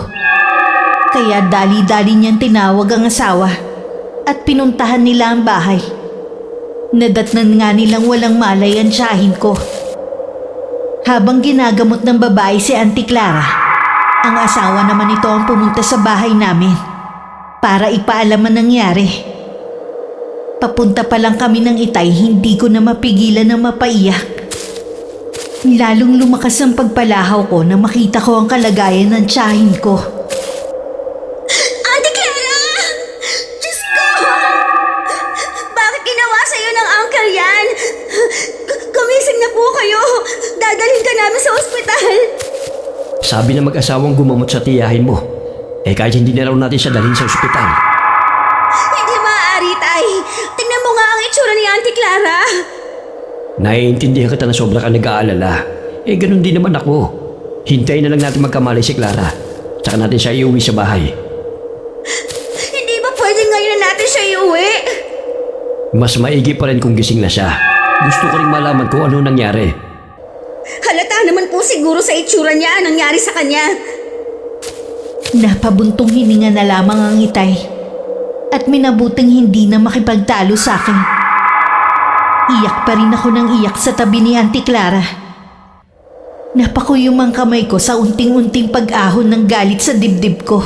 S3: Kaya dali-dali niyang tinawag ang asawa at pinuntahan nila ang bahay. Nadatnan nga nilang walang malay ang tiyahin ko. Habang ginagamot ng babae si Auntie Clara, ang asawa naman ito ang pumunta sa bahay namin para ipaalam ang nangyari. Papunta pa lang kami ng Itay, hindi ko na mapigilan na mapaiyak. Lalong lumakas ang pagpalahaw ko na makita ko ang kalagayan ng tiyahin ko.
S1: Auntie Clara! Diyos ko! Bakit ginawa sa'yo ng uncle yan? Gumising na po kayo! Dadalhin ka namin sa ospital!
S2: Sabi na mag-asawang gumamot sa tiyahin mo. Kahit hindi na raw natin siya dalhin sa ospital.
S1: Hindi maaari, Tay. Tingnan mo nga ang itsura ni Auntie Clara.
S2: Naiintindihan kita na sobra ka nag-aalala. Ganun din naman ako. Hintayin na lang natin magkamalay si Clara. Tsaka natin siya iuwi sa bahay.
S1: Hindi ba pwedeng ngayon na natin siya iuwi?
S2: Mas maigi pa rin kung gising na siya. Gusto ko rin malaman kung ano nangyari.
S1: Halata naman po siguro sa itsura niya ang nangyari sa kanya.
S3: Napabuntong hininga na lamang ang itay at minabuting hindi na makipagtalo sa akin. Iyak pa rin ako ng iyak sa tabi ni Auntie Clara. Napakuyom ang kamay ko sa unting-unting pag-ahon ng galit sa dibdib ko.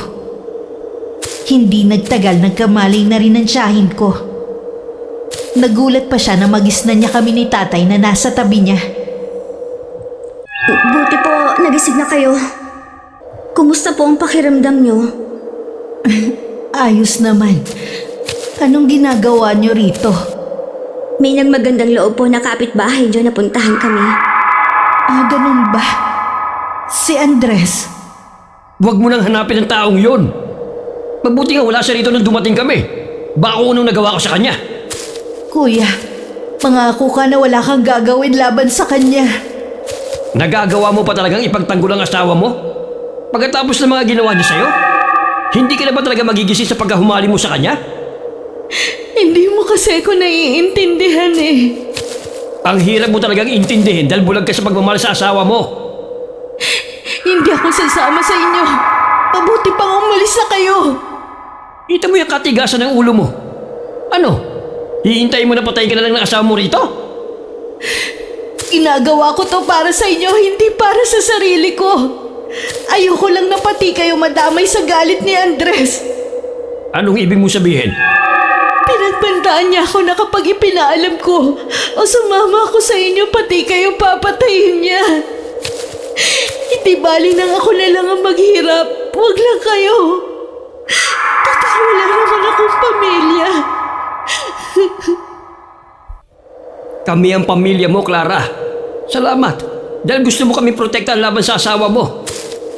S3: Hindi nagtagal nagkamalay na rin ang tiyahin ko. Nagulat pa siya na magisnan niya kami ni tatay na nasa tabi niya.
S1: Buti po, nagising na kayo. Kumusta po ang pakiramdam niyo?
S3: Ayos naman. Anong ginagawa niyo rito?
S1: May nagmagandang loob po na kapitbahay niyo na puntahan kami.
S3: Ganun ba? Si Andres.
S2: Huwag mo nang hanapin ang taong yon. Mabuti nga wala siya rito nung dumating kami. Baka kung anong nagawa ko sa kanya.
S3: Kuya, pangako ka na wala kang gagawin laban sa kanya.
S2: Nagagawa mo pa talagang ipagtanggol ang asawa mo? Pagkatapos ng mga ginawa niya sa'yo? Hindi ka na ba talaga magigising sa pagkahumali mo sa kanya?
S4: Hindi mo kasi ako naiintindihan eh.
S2: Ang hirap mo talagang intindihin dahil bulag ka sa pagmamahal sa asawa mo.
S4: Hindi ako sasama sa inyo. Mabuti pang umalis na kayo.
S2: Kita mo yung katigasan ng ulo mo. Ano? Hihintayin mo na patayin ka na lang ng asawa mo rito?
S4: Ginagawa ko to para sa inyo, hindi para sa sarili ko. Ayoko lang na pati kayo madamay sa galit ni Andres.
S2: Anong ibig mo sabihin?
S4: Pinagbandaan niya ako na kapag ipinaalam ko o sumama ako sa inyo, pati kayo papatayin niya. Hindi bali nang ako na lang ang maghirap. Huwag lang kayo. Total wala naman akong pamilya.
S2: Kami ang pamilya mo, Clara. Salamat. Dahil gusto mo kami protektahan laban sa asawa mo.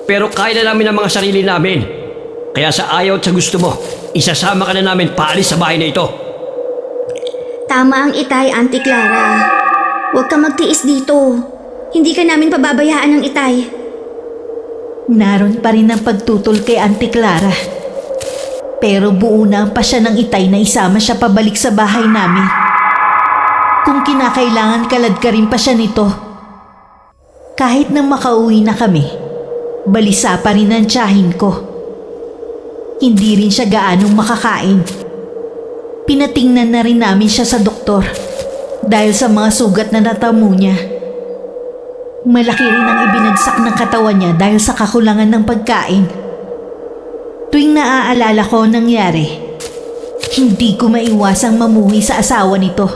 S2: Pero kaya na namin ang mga sarili namin. Kaya sa ayaw at sa gusto mo, isasama ka na namin paalis sa bahay na ito.
S1: Tama ang itay, Auntie Clara. Huwag ka magtiis dito. Hindi ka namin pababayaan ng itay.
S3: Naroon pa rin ang pagtutol kay Auntie Clara. Pero buo na ang pasya ng itay na isama siya pabalik sa bahay namin. Kung kinakailangan kalad ka rin pa siya nito. Kahit nang makauwi na kami, balisa pa rin ang tiyahin ko. Hindi rin siya gaanong makakain. Pinatingnan na rin namin siya sa doktor dahil sa mga sugat na natamo niya. Malaki rin ang ibinagsak ng katawan niya dahil sa kakulangan ng pagkain. Tuwing naaalala ko ang nangyari, hindi ko maiwasang mamuhi sa asawa nito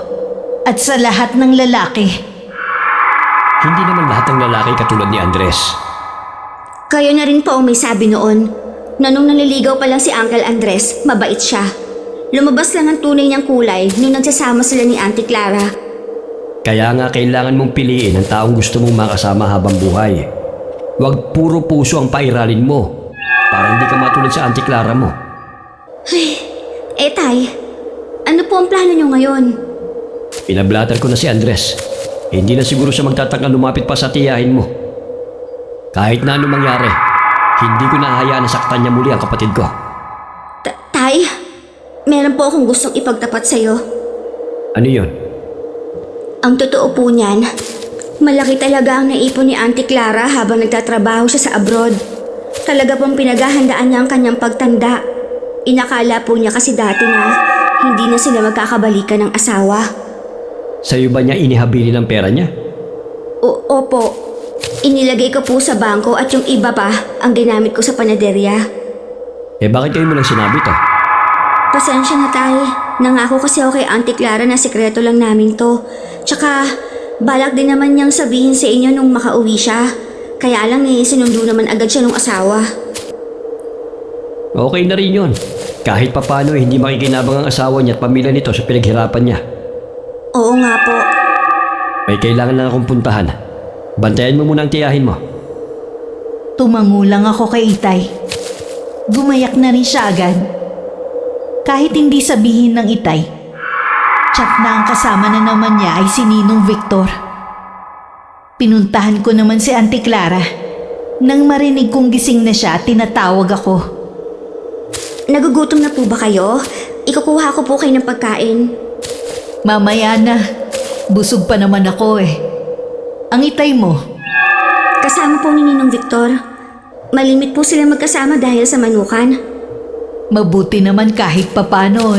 S3: at sa lahat ng lalaki.
S2: Hindi naman lahat ng lalaki katulad ni Andres.
S1: Kayo na rin po ang may sabi noon na nung naliligaw pa lang si Uncle Andres, mabait siya. Lumabas lang ang tunay niyang kulay nung nagsasama sila ni Auntie Clara.
S2: Kaya nga kailangan mong piliin ang taong gusto mong makasama habang buhay. Huwag puro puso ang pairalin mo para hindi ka matulad sa Auntie Clara mo.
S1: Tay, ano po ang plano niyo ngayon?
S2: Pinablatter ko na si Andres. Hindi na siguro siya magtatangkang lumapit pa sa tiyahin mo. Kahit na anong mangyari, hindi ko nahahayaan na saktan niya muli ang kapatid ko.
S1: Tay, meron po akong gustong ipagtapat sa'yo.
S2: Ano yun?
S1: Ang totoo po niyan, malaki talaga ang naipon ni Auntie Clara habang nagtatrabaho siya sa abroad. Talaga pong pinaghahandaan niya ang kanyang pagtanda. Inakala po niya kasi dati na hindi na sila magkakabalikan ng asawa.
S2: Sa'yo ba niya inihabili ng pera niya?
S1: Opo, inilagay ko po sa bangko at yung iba pa ang ginamit ko sa panaderya.
S2: Bakit kayo mo lang sinabi to?
S1: Pasensya na tay, nangako kasi ako kay Auntie Clara na sekreto lang namin to. Tsaka, balak din naman niyang sabihin sa inyo nung makauwi siya. Kaya lang sinundo naman agad siya nung asawa.
S2: Okay na rin yun. Kahit papano hindi makikinabang ang asawa niya at pamilya nito sa pinaghirapan niya.
S1: Oo nga po.
S2: May kailangan lang akong puntahan. Bantayan mo muna ang tiyahin mo.
S3: Tumangulang ako kay itay. Gumayak na rin siya agad. Kahit hindi sabihin ng itay, tsak na ang kasama na naman niya ay si Ninong Victor. Pinuntahan ko naman si Auntie Clara. Nang marinig kong gising na siya, tinatawag ako.
S1: Nagugutom na po ba kayo? Ikukuha ko po kayo ng pagkain.
S3: Mamaya na, busog pa naman ako eh. Ang itay mo,
S1: Kasama po ni Ninong Victor. Malimit po sila magkasama dahil sa manukan.
S3: Mabuti naman kahit papano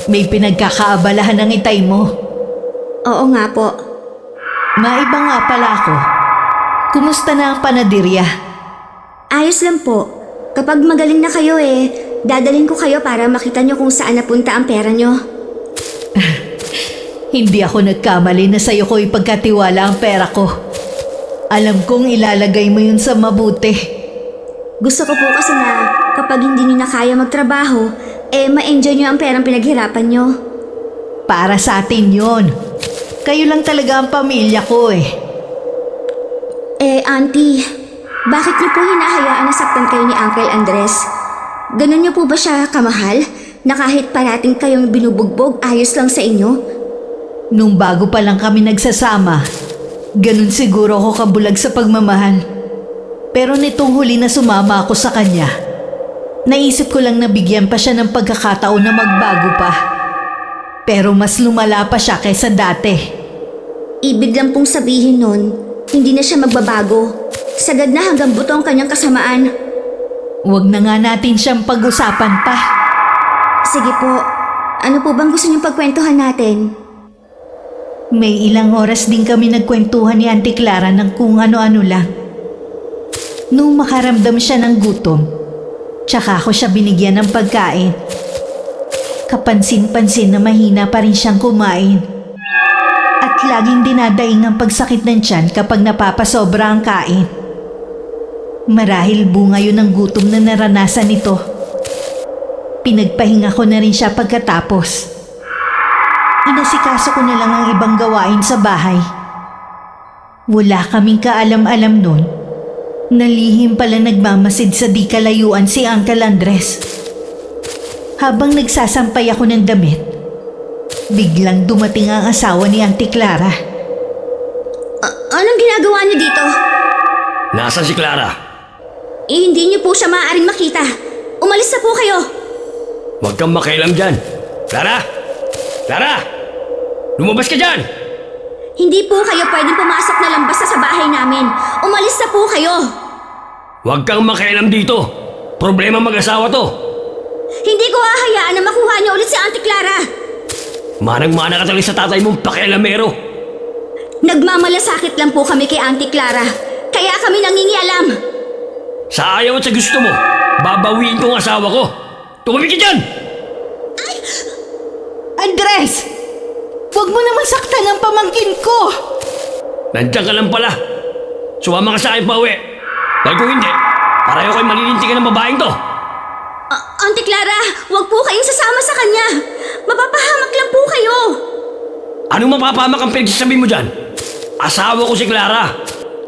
S3: may pinagkakaabalahan ng itay mo.
S1: Oo nga po.
S3: Maiba nga pala ako. Kumusta na ang panadirya?
S1: Ayos lang po. Kapag magaling na kayo dadalhin ko kayo para makita nyo kung saan napunta ang pera nyo.
S3: Hindi ako nagkamali na sa'yo ko ipagkatiwala ang pera ko. Alam kong ilalagay mo yun sa mabuti.
S1: Gusto ko po kasi na kapag hindi nyo na kaya magtrabaho, ma-enjoy nyo ang perang pinaghirapan nyo.
S3: Para sa atin yon. Kayo lang talaga ang pamilya ko
S1: Auntie, bakit niyo po hinahayaan na saktan kayo ni Uncle Andres? Ganun niyo po ba siya kamahal? Na kahit parating kayong binubugbog, ayos lang sa inyo?
S3: Nung bago pa lang kami nagsasama, ganun siguro ako kabulag sa pagmamahal. Pero nitong huli na sumama ako sa kanya, naisip ko lang na bigyan pa siya ng pagkakataon na magbago pa. Pero mas lumala pa siya kaysa dati.
S1: Ibig lang pong sabihin nun, hindi na siya magbabago. Sagad na hanggang buto ang kanyang kasamaan.
S3: Huwag na nga natin siyang pag-usapan pa.
S1: Sige po, ano po bang gusto niyong pagkwentuhan natin?
S3: May ilang oras din kami nagkwentuhan ni Auntie Clara ng kung ano-ano lang. Nung makaramdam siya ng gutom, tsaka ako siya binigyan ng pagkain. Kapansin-pansin na mahina pa rin siyang kumain. At laging dinadaing ang pagsakit ng tiyan kapag napapasobra ang kain. Marahil bunga yun ng gutom na naranasan nito. Pinagpahinga ko na rin siya pagkatapos. Inasikaso ko na lang ang ibang gawain sa bahay. Wala kaming kaalam-alam nun. Nalihim pala nagmamasid sa di kalayuan si Uncle Andres. Habang nagsasampay ako ng damit, biglang dumating ang asawa ni Auntie Clara.
S1: Anong ginagawa niyo dito?
S2: Nasaan si Clara?
S1: Hindi niyo po siya maaaring makita. Umalis na po kayo.
S2: Huwag kang makialam dyan. Clara! Clara! Lumabas ka dyan!
S1: Hindi po kayo pwedeng pumasok na lang basta sa bahay namin. Umalis na po kayo.
S2: Huwag kang makialam dito. Problema mag-asawa to.
S1: Hindi ko hahayaan na makuha niyo ulit si Auntie Clara.
S2: Manang-mana ka talaga sa tatay mong pakialamero.
S1: Nagmamalasakit lang po kami kay Auntie Clara. Kaya kami nangingialam.
S2: Sa ayaw at sa gusto mo, babawiin ko ang asawa ko. Tumamig ka dyan!
S3: Andres! Huwag mo naman saktan ang pamangkin ko!
S2: Nandiyan ka lang pala. Sumama ka sa akin pa uwi. Dahil kung hindi, pareho kayo malilintikan ng babaeng to.
S1: Auntie Clara, huwag po kayong sasama sa kanya. Mapapahamak lang po kayo.
S2: Anong mapapamak ang pinagsasabi mo dyan? Asawa ko si Clara.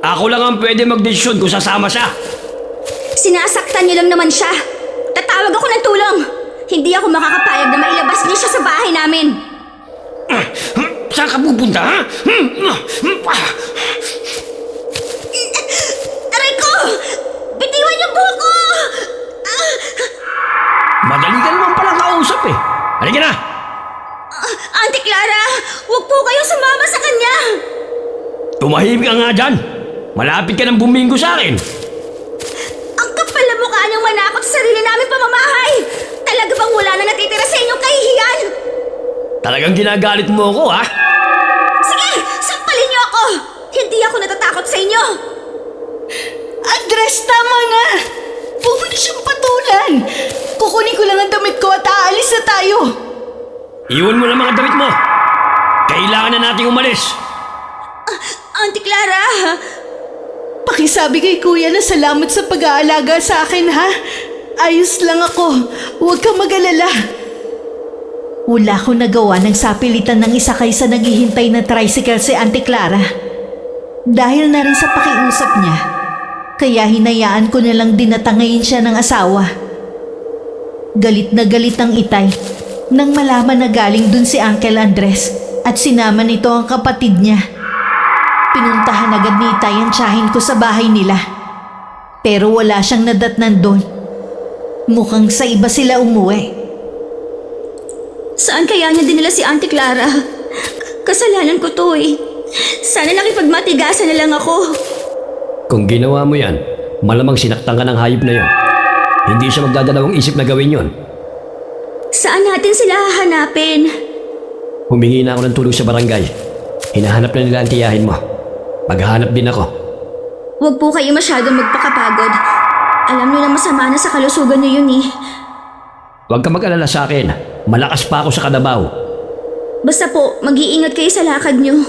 S2: Ako lang ang pwede magdesisyon kung sasama siya.
S1: Sinasaktan niyo lang naman siya. Tatawag ako ng tulong. Hindi ako makakapayag na mailabas niyo siya sa bahay namin.
S2: Saan ka pupunta, ha?
S1: Aray ko! Bitiwan niyo po ko!
S2: Madali ka naman palang kausap eh. Halika na!
S1: Auntie Clara, huwag po kayo sumama sa kanya.
S2: Tumahimik ka nga dyan. Malapit ka nang buminggo sa akin.
S1: Ang kapal na mukha niyong manakot sa sarili namin pamamahay. Talaga bang wala na natitira sa inyong kahihiyan?
S2: Talagang ginagalit mo ako, ha?
S1: Sige, sampalin niyo ako. Hindi ako natatakot sa inyo.
S3: Andres, tama na! Huwag mo na siyang patulan! Kukunin ko lang ang damit ko at aalis na tayo!
S2: Iwan mo lang mga damit mo. Kailangan na nating umalis.
S1: Auntie Clara,
S3: Pakisabi kay kuya na salamat sa pag-aalaga sa akin, ha? Ayos lang ako. Huwag kang mag-alala. Wala akong nagawa ng sapilitan ng isa kaysa naghihintay na tricycle si Auntie Clara. Dahil na rin sa pakiusap niya, kaya hinayaan ko na lang dinatangayin siya ng asawa. Galit na galit ang itay nang malaman na galing dun si Uncle Andres at sinama nito ang kapatid niya. Pinuntahan agad ni itay ang tiyahin ko sa bahay nila. Pero wala siyang nadatnan doon. Mukhang sa iba sila umuwi.
S1: saan kaya niya dinala si Auntie Clara? Kasalanan ko to eh. Sana nakipagmatigasan na lang ako.
S2: Kung ginawa mo yan, malamang sinaktan ka ng hayop na yon. Hindi siya magdadalawang isip na gawin yon.
S1: Saan natin sila hahanapin?
S2: Humingi na ako ng tulong sa barangay. Hinahanap na nila ang tiyahin mo. Maghahanap din ako.
S1: Huwag po kayo masyadong magpakapagod. Alam niyo na masama na sa kalusugan niyo yun eh.
S2: Huwag ka mag-alala sa akin. Malakas pa ako sa kadabaw.
S1: Basta po, mag-iingat kayo sa lakad niyo.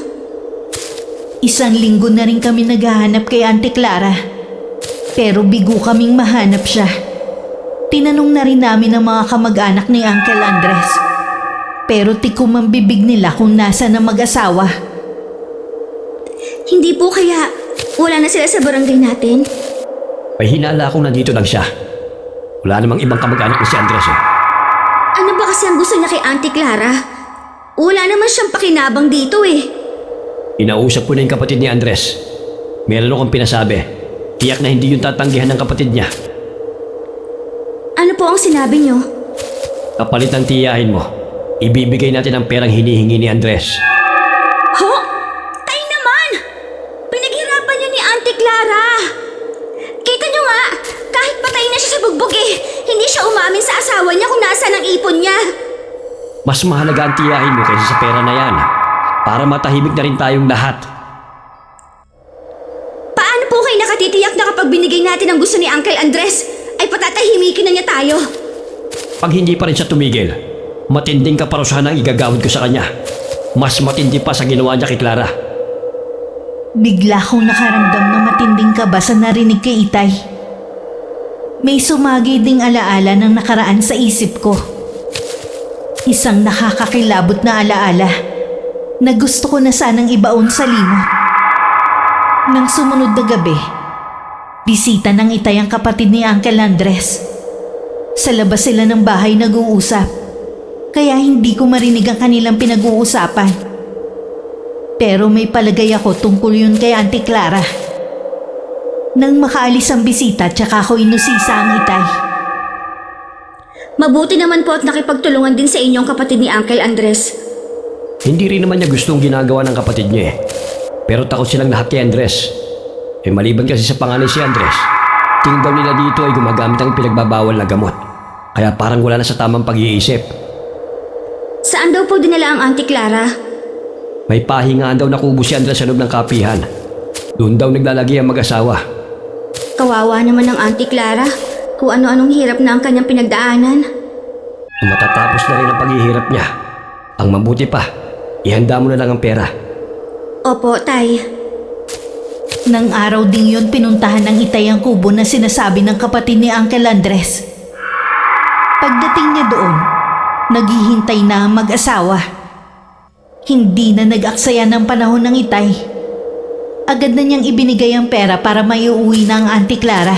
S3: 1 linggo na rin kami naghahanap kay Auntie Clara. Pero bigo kaming mahanap siya. Tinanong na rin namin ang mga kamag-anak ni Uncle Andres. Pero tikom ang bibig nila kung nasa na mag-asawa.
S1: Hindi po kaya wala na sila sa barangay natin?
S2: May hinala akong nandito lang siya. Wala namang ibang kamag-anak na si Andres eh.
S1: Ano ba kasi ang gusto niya kay Auntie Clara? Wala naman siyang pakinabang dito eh.
S2: Inausap ko na yung kapatid ni Andres. Meron akong pinasabi. Tiyak na hindi yung tatanggihan ng kapatid niya.
S1: Ano po ang sinabi niyo?
S2: Kapalit ng tiyahin mo, ibibigay natin ang perang hinihingi ni Andres.
S1: Ho? Tay naman! Pinaghirapan niyo ni Auntie Clara! Kita niyo nga, kahit patay na siya sa bugbog eh, hindi siya umamin sa asawa niya kung nasaan ang ipon niya.
S2: Mas mahalaga ang tiyahin mo kaysa sa pera na yan. Para matahimik na rin tayong lahat.
S1: Paano po kayo nakatitiyak na kapag binigay natin ang gusto ni Uncle Andres, ay patatahimikin na niya tayo?
S2: Pag hindi pa rin siya tumigil, matinding kaparusahan ang igagawad ko sa kanya. Mas matindi pa sa ginawa niya kay Clara.
S3: Bigla kong nakaramdam ng matinding kaba sa narinig kay Itay. May sumagi ding alaala ng nakaraan sa isip ko. Isang nakakakilabot na alaala na gusto ko na sanang ibaon sa limot. Nang sumunod na gabi, bisita ng Itay ang kapatid ni Uncle Andres. Sa labas sila ng bahay nag-uusap, kaya hindi ko marinig ang kanilang pinag-uusapan. Pero may palagay ako tungkol yun kay Auntie Clara. Nang makaalis ang bisita, tsaka ako inusisa ang Itay.
S1: Mabuti naman po at nakipagtulungan din sa inyong kapatid ni Uncle Andres.
S2: Hindi rin naman niya gustong ginagawa ng kapatid niya eh. Pero takot silang lahat kay Andres. Eh maliban kasi sa panganay si Andres, tingin daw nila dito ay gumagamit ng pinagbabawal na gamot. Kaya parang wala na sa tamang pag-iisip.
S1: Saan daw po dinala ang Auntie Clara?
S2: May pahingaan daw nakubo si Andres sa loob ng kapihan. Doon daw naglalagi ang mag-asawa.
S1: Kawawa naman ng Auntie Clara kung ano-anong hirap na ang kanyang pinagdaanan.
S2: Matatapos na rin ang paghihirap niya. Ang mabuti pa, ihanda mo na lang ang pera.
S1: Opo, Tay.
S3: Nang araw ding yun, pinuntahan ng Itay ang kubo na sinasabi ng kapatid ni Uncle Andres. Pagdating niya doon, naghihintay na ang mag-asawa. Hindi na nag-aksaya ng panahon ng Itay. Agad na niyang ibinigay ang pera para maiuwi na ang Auntie Clara.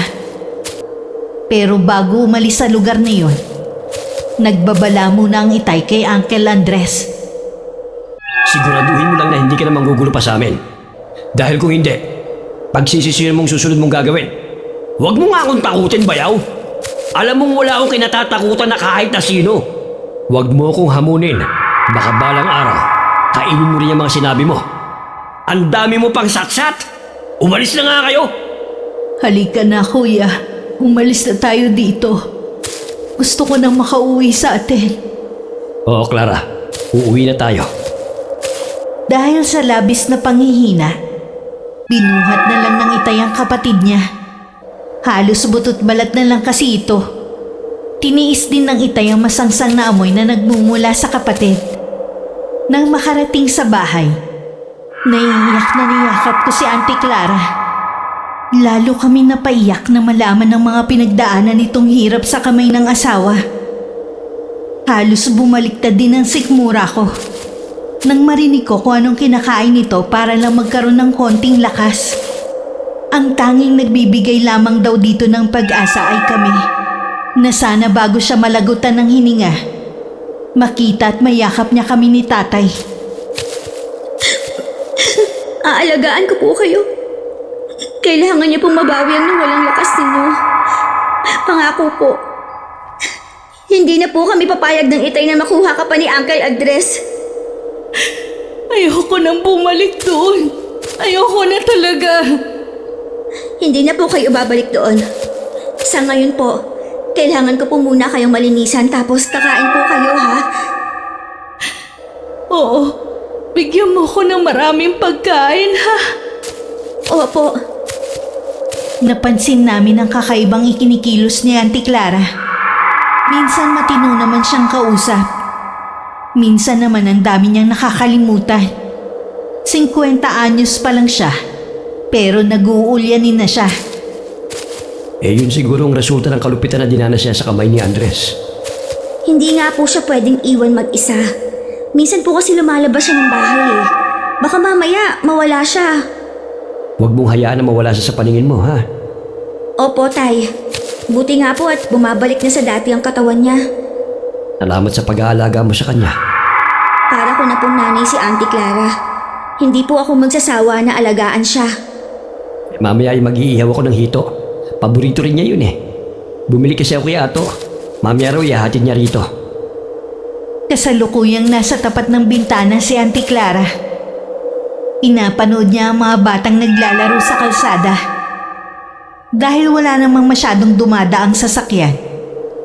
S3: Pero bago umalis sa lugar na yun, nagbabala muna ang Itay kay Uncle Andres.
S2: Siguraduhin mo lang na hindi ka na manggugulo pa sa amin. Dahil kung hindi, pagsisisihan mong susunod mong gagawin. Huwag mo nga akong takutin, bayaw. Alam mong wala akong kinatatakutan na kahit na sino. Huwag mo akong hamunin. Baka balang araw, kainin mo rin yung mga sinabi mo. Ang dami mo pang satsat. Umalis na nga kayo.
S3: Halika na, kuya. Umalis na tayo dito. Gusto ko nang makauwi sa atin.
S2: Oo, Clara. Uuwi na tayo.
S3: Dahil sa labis na panghihina, binuhat na lang ng Itay ang kapatid niya. Halos butot balat na lang kasi ito. Tiniis din ng Itay ang masangsang na amoy na nagmumula sa kapatid. Nang makarating sa bahay, naiiyak na niyakap ko si Auntie Clara. Lalo kami napaiyak na malaman ng mga pinagdaanan nitong hirap sa kamay ng asawa. Halos bumaliktad din ang sikmura ko nang marinig ko kung anong kinakain nito para lang magkaroon ng konting lakas. Ang tanging nagbibigay lamang daw dito ng pag-asa ay kami, na sana bago siya malagutan ng hininga, makita at mayakap niya kami ni Tatay.
S1: Aalagaan ko po kayo. Kailangan niyo pong mabawi ang nawalang lakas ninyo. Pangako po. Hindi na po kami papayag ng Itay na makuha ka pa ni Uncle Andres.
S4: Ayoko nang bumalik doon. Ayoko na talaga.
S1: hindi na po kayo babalik doon. Sa ngayon po, kailangan ko po muna kayong malinisan tapos kakain po kayo ha.
S4: Oo, bigyan mo ko ng maraming pagkain ha.
S1: Opo,
S3: Napansin namin ang kakaibang ikinikilos ni Auntie Clara. Minsan matino naman siyang kausap. Minsan naman ang dami niyang nakakalimutan. 50 anyos pa lang siya, pero nag-uulyanin na siya.
S2: Eh yun siguro ang resulta ng kalupitan na dinanas niya sa kamay ni Andres.
S1: hindi nga po siya pwedeng iwan mag-isa. Minsan po kasi lumalabas siya ng bahay eh. Baka mamaya mawala siya.
S2: Huwag mong hayaan na mawala siya sa paningin mo, ha?
S1: Opo, Tay. Buti nga po at bumabalik na sa dati ang katawan niya.
S2: Salamat sa pag-aalaga mo sa kanya.
S1: Para ko na pong nanay si Auntie Clara. Hindi po ako magsasawa na alagaan siya.
S2: Mamaya ay mag-iihaw ako ng hito. Paborito rin niya yun eh. Bumili kasi ako kay Ato. Mamaya raw ihahatid niya rito.
S3: Kasalukuyang nasa tapat ng bintana si Auntie Clara. Pinapanood niya ang mga batang naglalaro sa kalsada. Dahil wala namang masyadong dumadaang sasakyan,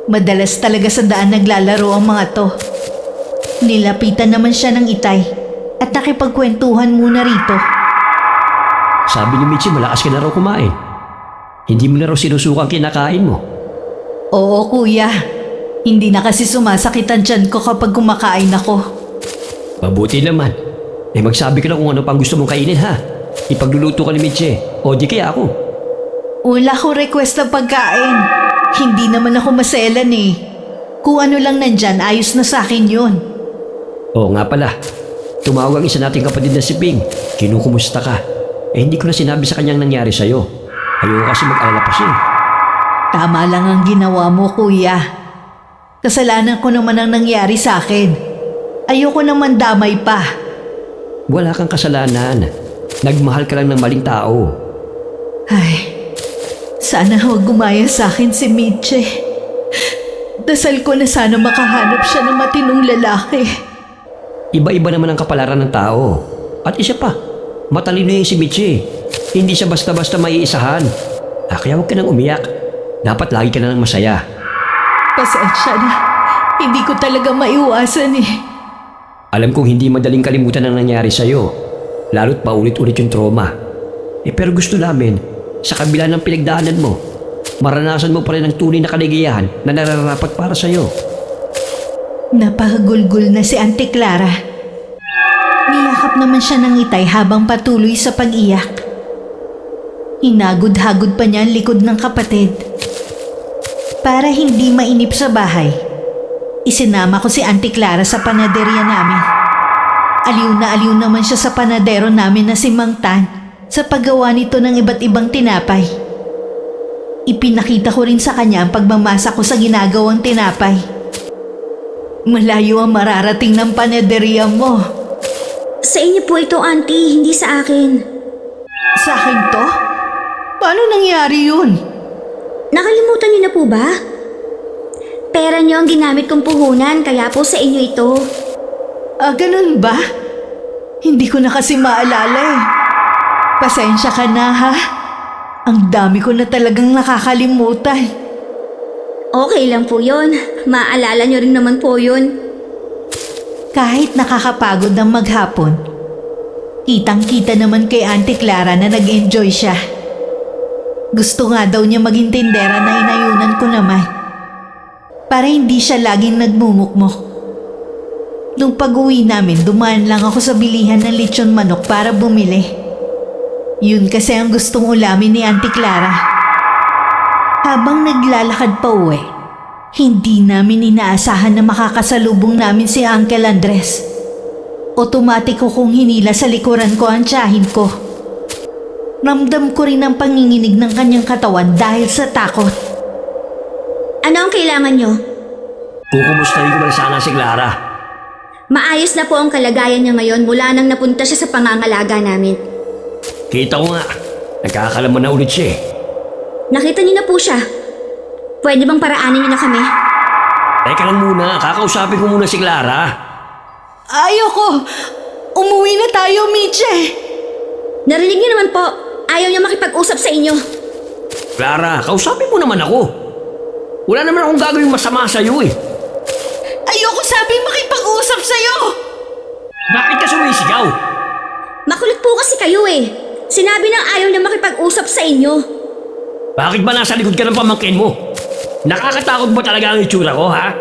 S3: madalas talaga sa daan naglalaro ang mga to. Nilapitan naman siya ng itay at nakipagkwentuhan muna rito.
S2: Sabi ni Michi, malakas ka na raw kumain. Hindi mo na raw sinusuka ang kinakain mo.
S3: Oo kuya, hindi na kasi sumasakit ang tiyan ko kapag kumakain ako.
S2: Mabuti naman. Eh magsabi ka na kung ano pang gusto mong kainin, ha? Ipagluluto ka ni Michi. O di kaya ako.
S3: Wala ko request ng pagkain. Hindi naman ako maselan eh. Kung ano lang nandyan, ayos na sa akin yun.
S2: Oo nga pala. Tumawag ang isa nating kapatid na si Ping. Kinukumusta ka. Eh hindi ko na sinabi sa kanyang nangyari sa'yo. Ayoko kasi mag-alala pa siya.
S3: Tama lang ang ginawa mo, kuya. Kasalanan ko naman ang nangyari sa akin. Ayoko naman damay pa.
S2: Wala kang kasalanan. Nagmahal ka lang ng maling tao.
S3: Ay, sana huwag gumaya sa akin si Mitche. Dasal ko na sana makahanap siya ng matinong lalaki.
S2: Iba-iba naman ang kapalaran ng tao. At isa pa, matalino yung si Michi. Hindi siya basta-basta maiisahan. Kaya huwag ka nang umiyak. Dapat lagi ka na lang masaya.
S3: Pasensya na. Hindi ko talaga maiwasan eh.
S2: Alam kong hindi madaling kalimutan ang nangyari sa'yo. Lalo't paulit-ulit yung trauma. Pero gusto namin, sa kabila ng pinagdaanan mo, maranasan mo pa rin ang tunay na kaligayahan na nararapat para sa'yo.
S3: Napakagulgul na si Auntie Clara. Niyakap naman siya ng itay habang patuloy sa pag-iyak. Hinagod-hagod pa niya ang likod ng kapatid. Para hindi mainip sa bahay, isinama ko si Auntie Clara sa panaderya namin. Aliw naman siya sa panadero namin na si Mang Tan sa paggawa nito ng iba't ibang tinapay. Ipinakita ko rin sa kanya ang pagmamasa ko sa ginagawang tinapay. Malayo ang mararating ng panaderya mo.
S1: Sa inyo po ito, Auntie, hindi sa akin.
S3: Sa akin to? Paano nangyari yun?
S1: Nakalimutan niyo na po ba? Pera niyo ang ginamit kong puhunan, kaya po sa inyo ito.
S3: Ganun ba? Hindi ko na kasi maalala eh. Pasensya ka na ha. Ang dami ko na talagang nakakalimutan.
S1: Okay lang po yon. Maalala niyo rin naman po yun.
S3: Kahit nakakapagod ng maghapon, kitang-kita naman kay Auntie Clara na nag-enjoy siya. Gusto nga daw niya maging tindera na inayunan ko naman. Para hindi siya laging nagmumukmok. Nung pag-uwi namin, dumaan lang ako sa bilihan ng lechon manok para bumili. Yun kasi ang gustong ulamin ni Auntie Clara. Habang naglalakad pa uwi, hindi namin inaasahan na makakasalubong namin si Uncle Andres. Otomatiko kong hinila sa likuran ko ang tiyahin ko. Ramdam ko rin ang panginginig ng kanyang katawan dahil sa takot.
S1: Ano ang kailangan niyo?
S2: Kukumustahin ko na sana si Clara.
S1: Maayos na po ang kalagayan niya ngayon mula nang napunta siya sa pangangalaga namin.
S2: Kita ko nga, nagkakalaman na ulit siya eh.
S1: Nakita niyo na po siya. Pwede bang paraanin niyo na kami?
S2: Teka lang muna, kakausapin ko muna si Clara.
S3: Ayoko! Umuwi na tayo, Miche!
S1: Narinig niyo naman po. Ayaw niya makipag-usap sa inyo.
S2: Clara, kausapin mo naman ako. Wala naman akong gagawing masama sa'yo eh.
S3: Ayoko sabing makipag-usap sa'yo!
S2: Bakit ka sumisigaw?
S1: Makulit po kasi kayo eh. Sinabi ng ayaw na makipag-usap sa inyo.
S2: Bakit ba nasa likod ka ng pamangkin mo? Nakakatakot ba talaga ang itsura ko, ha?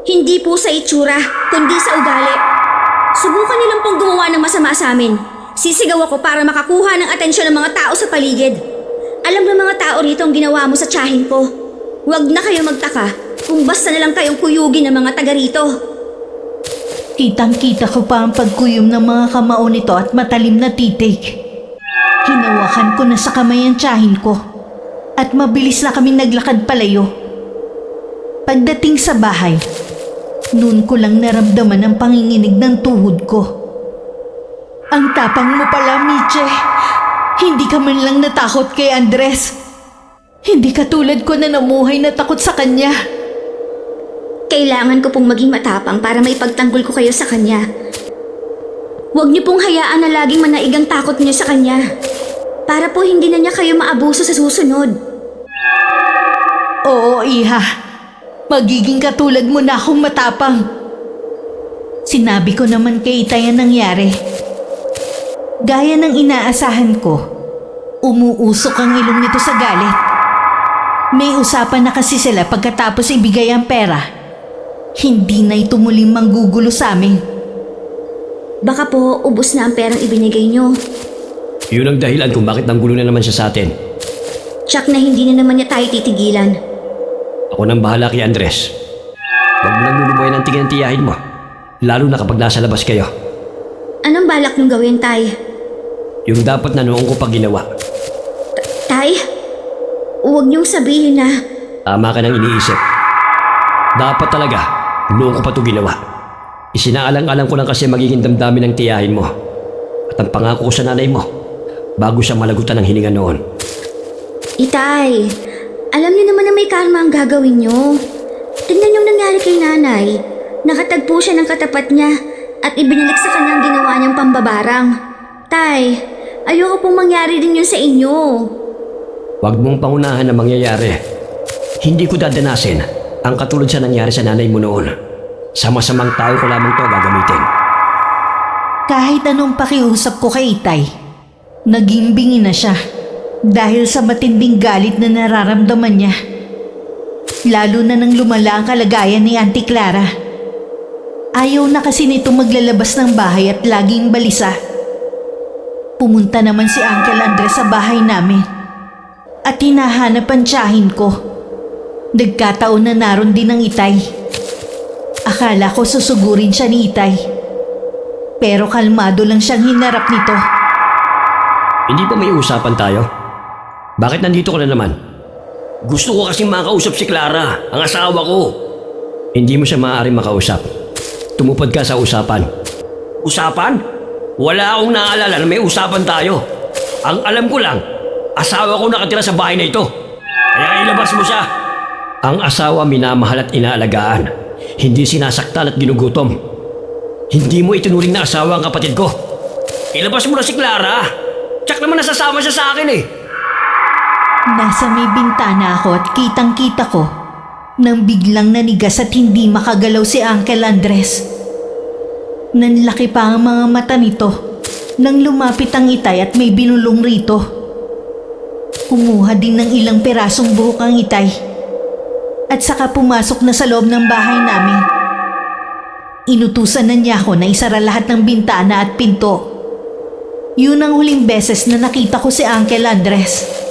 S1: Hindi po sa itsura, kundi sa ugali. Subukan niyo lang pong gumawa ng masama sa amin. Sisigaw ako para makakuha ng atensyon ng mga tao sa paligid. Alam ng mga tao rito ang ginawa mo sa tiyahin ko. Huwag na kayo magtaka kung basta na lang kayong kuyugin ng mga taga rito.
S3: Kitang-kita ko pa ang pagkuyom ng mga kamao nito at matalim na titig. Hinawakan ko na sa kamay ang tiyahin ko at mabilis na kami naglakad palayo. Pagdating sa bahay, noon ko lang naramdaman ang panginginig ng tuhod ko. Ang tapang mo pala, Miche. Hindi ka man lang natakot kay Andres. Hindi katulad ko na namuhay na takot sa kanya.
S1: Kailangan ko pong maging matapang para may pagtanggol ko kayo sa kanya. Huwag niyo pong hayaan na laging manaigang takot niyo sa kanya. Para po hindi na niya kayo maabuso sa susunod.
S3: Oo, Iha. Magiging katulad mo na akong matapang. Sinabi ko naman kay Itay ang nangyari. Gaya ng inaasahan ko, umuusok ang ilong nito sa galit. May usapan na kasi sila pagkatapos ibigay ang pera. Hindi na ito muling manggugulo sa amin.
S1: Baka po ubos na ang perang ibinigay niyo.
S2: Yun ang dahilan kung bakit nanggulo na naman siya sa atin.
S1: Tsak na hindi na naman niya tayo titigilan.
S2: Ako nang bahala kay Andres. Huwag mo nang lulubuhay ng tingin ng tiyahin mo. Lalo na kapag nasa labas kayo.
S1: Anong balak niyong gawin, Tay?
S2: Yung dapat na noong ko pa ginawa.
S1: Tay? Huwag niyong sabihin na...
S2: Tama ka nang iniisip. Dapat talaga, noong ko pa ito ginawa. Isinaalang-alang ko lang kasi magiging damdamin ng tiyahin mo. At ang pangako ko sa nanay mo, bago siya malagutan ng hininga noon.
S1: Itay, alam niyo naman na may karma ang gagawin niyo. Tingnan yung nangyari kay nanay. Nakatagpo siya ng katapat niya at ibinalik sa kanyang ginawa niyang pambabarang. Tay, ayoko pong mangyari din yun sa inyo.
S2: Huwag mong pangunahan na mangyayari. Hindi ko dadanasin ang katulad sa nangyari sa nanay mo noon. Sa masamang tao ko lamang to gagamitin.
S3: Kahit anong pakiusap ko kay Itay, naging bingi na siya dahil sa matinding galit na nararamdaman niya. Lalo na nang lumala ang kalagayan ni Auntie Clara. Ayaw na kasi nito maglalabas ng bahay at laging balisa. Pumunta naman si Uncle Andres sa bahay namin at hinahanap ang tiyahin ko. Nagkataon na naroon din ang Itay. Akala ko susugurin siya ni Itay. Pero kalmado lang siyang hinarap nito.
S2: Hindi pa may usapan tayo? Bakit nandito ka na naman? Gusto ko kasing makausap si Clara, ang asawa ko. Hindi mo siya maaaring makausap. Tumupad ka sa usapan. Usapan? Wala akong naalala na may usapan tayo. Ang alam ko lang, asawa ko nakatira sa bahay na ito. Kaya ilabas mo siya. Ang asawa minamahal at inaalagaan. Hindi sinasaktan at ginugutom. Hindi mo itinuring na asawa ang kapatid ko. Ilabas mo na si Clara. Tsak naman nasasama siya sa akin eh.
S3: Nasa may bintana ako at kitang-kita ko nang biglang nanigas at hindi makagalaw si Uncle Andres. Nanlaki pa ang mga mata nito nang lumapit ang Itay at may binulong rito. Kumuha din ng ilang perasong buhok ang Itay at saka pumasok na sa loob ng bahay namin. Inutusan na niya ako na isara lahat ng bintana at pinto. Yun ang huling beses na nakita ko si Uncle Andres.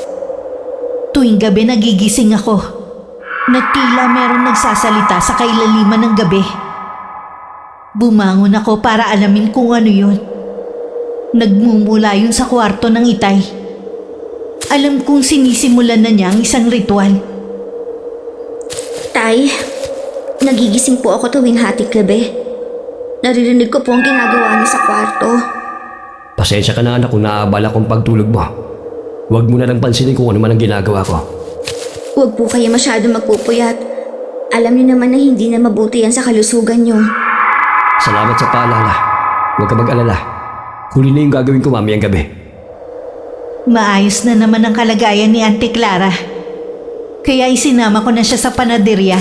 S3: Tuwing gabi nagigising ako na tila merong nagsasalita sa kailaliman ng gabi. Bumangon ako para alamin kung ano yun. Nagmumula yun sa kwarto ng Itay. Alam kong sinisimulan na niya ang isang ritual.
S1: Tay, nagigising po ako tuwing hating gabi. Naririnig ko po ang ginagawa niya sa kwarto.
S2: Pasensya ka na anak kung naaabala kong pagtulog mo. Huwag mo na lang pansinin kung ano man ang ginagawa ko.
S1: Huwag po kayo masyado magpupuyat. Alam niyo naman na hindi na mabuti yan sa kalusugan niyo.
S2: Salamat sa paalala. Huwag ka mag-alala. Huli na yung gagawin ko mamayang gabi.
S3: Maayos na naman ang kalagayan ni Auntie Clara. Kaya isinama ko na siya sa panaderya.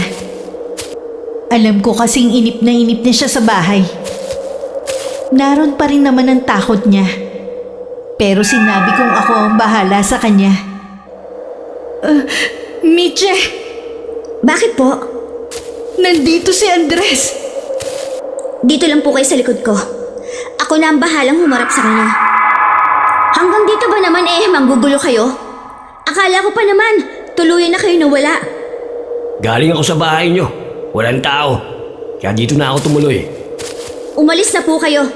S3: Alam ko kasing inip na siya sa bahay. Naroon pa rin naman ang takot niya. Pero sinabi kong ako ang bahala sa kanya.
S4: Miche,
S1: Bakit po?
S4: nandito si Andres.
S1: Dito lang po kayo sa likod ko. Ako na ang bahalang humarap sa kanya. Hanggang dito ba naman manggugulo kayo? Akala ko pa naman, tuluyan na kayo nawala.
S2: Galing ako sa bahay nyo. Walang tao. Kaya dito na ako tumuloy.
S1: Umalis na po kayo.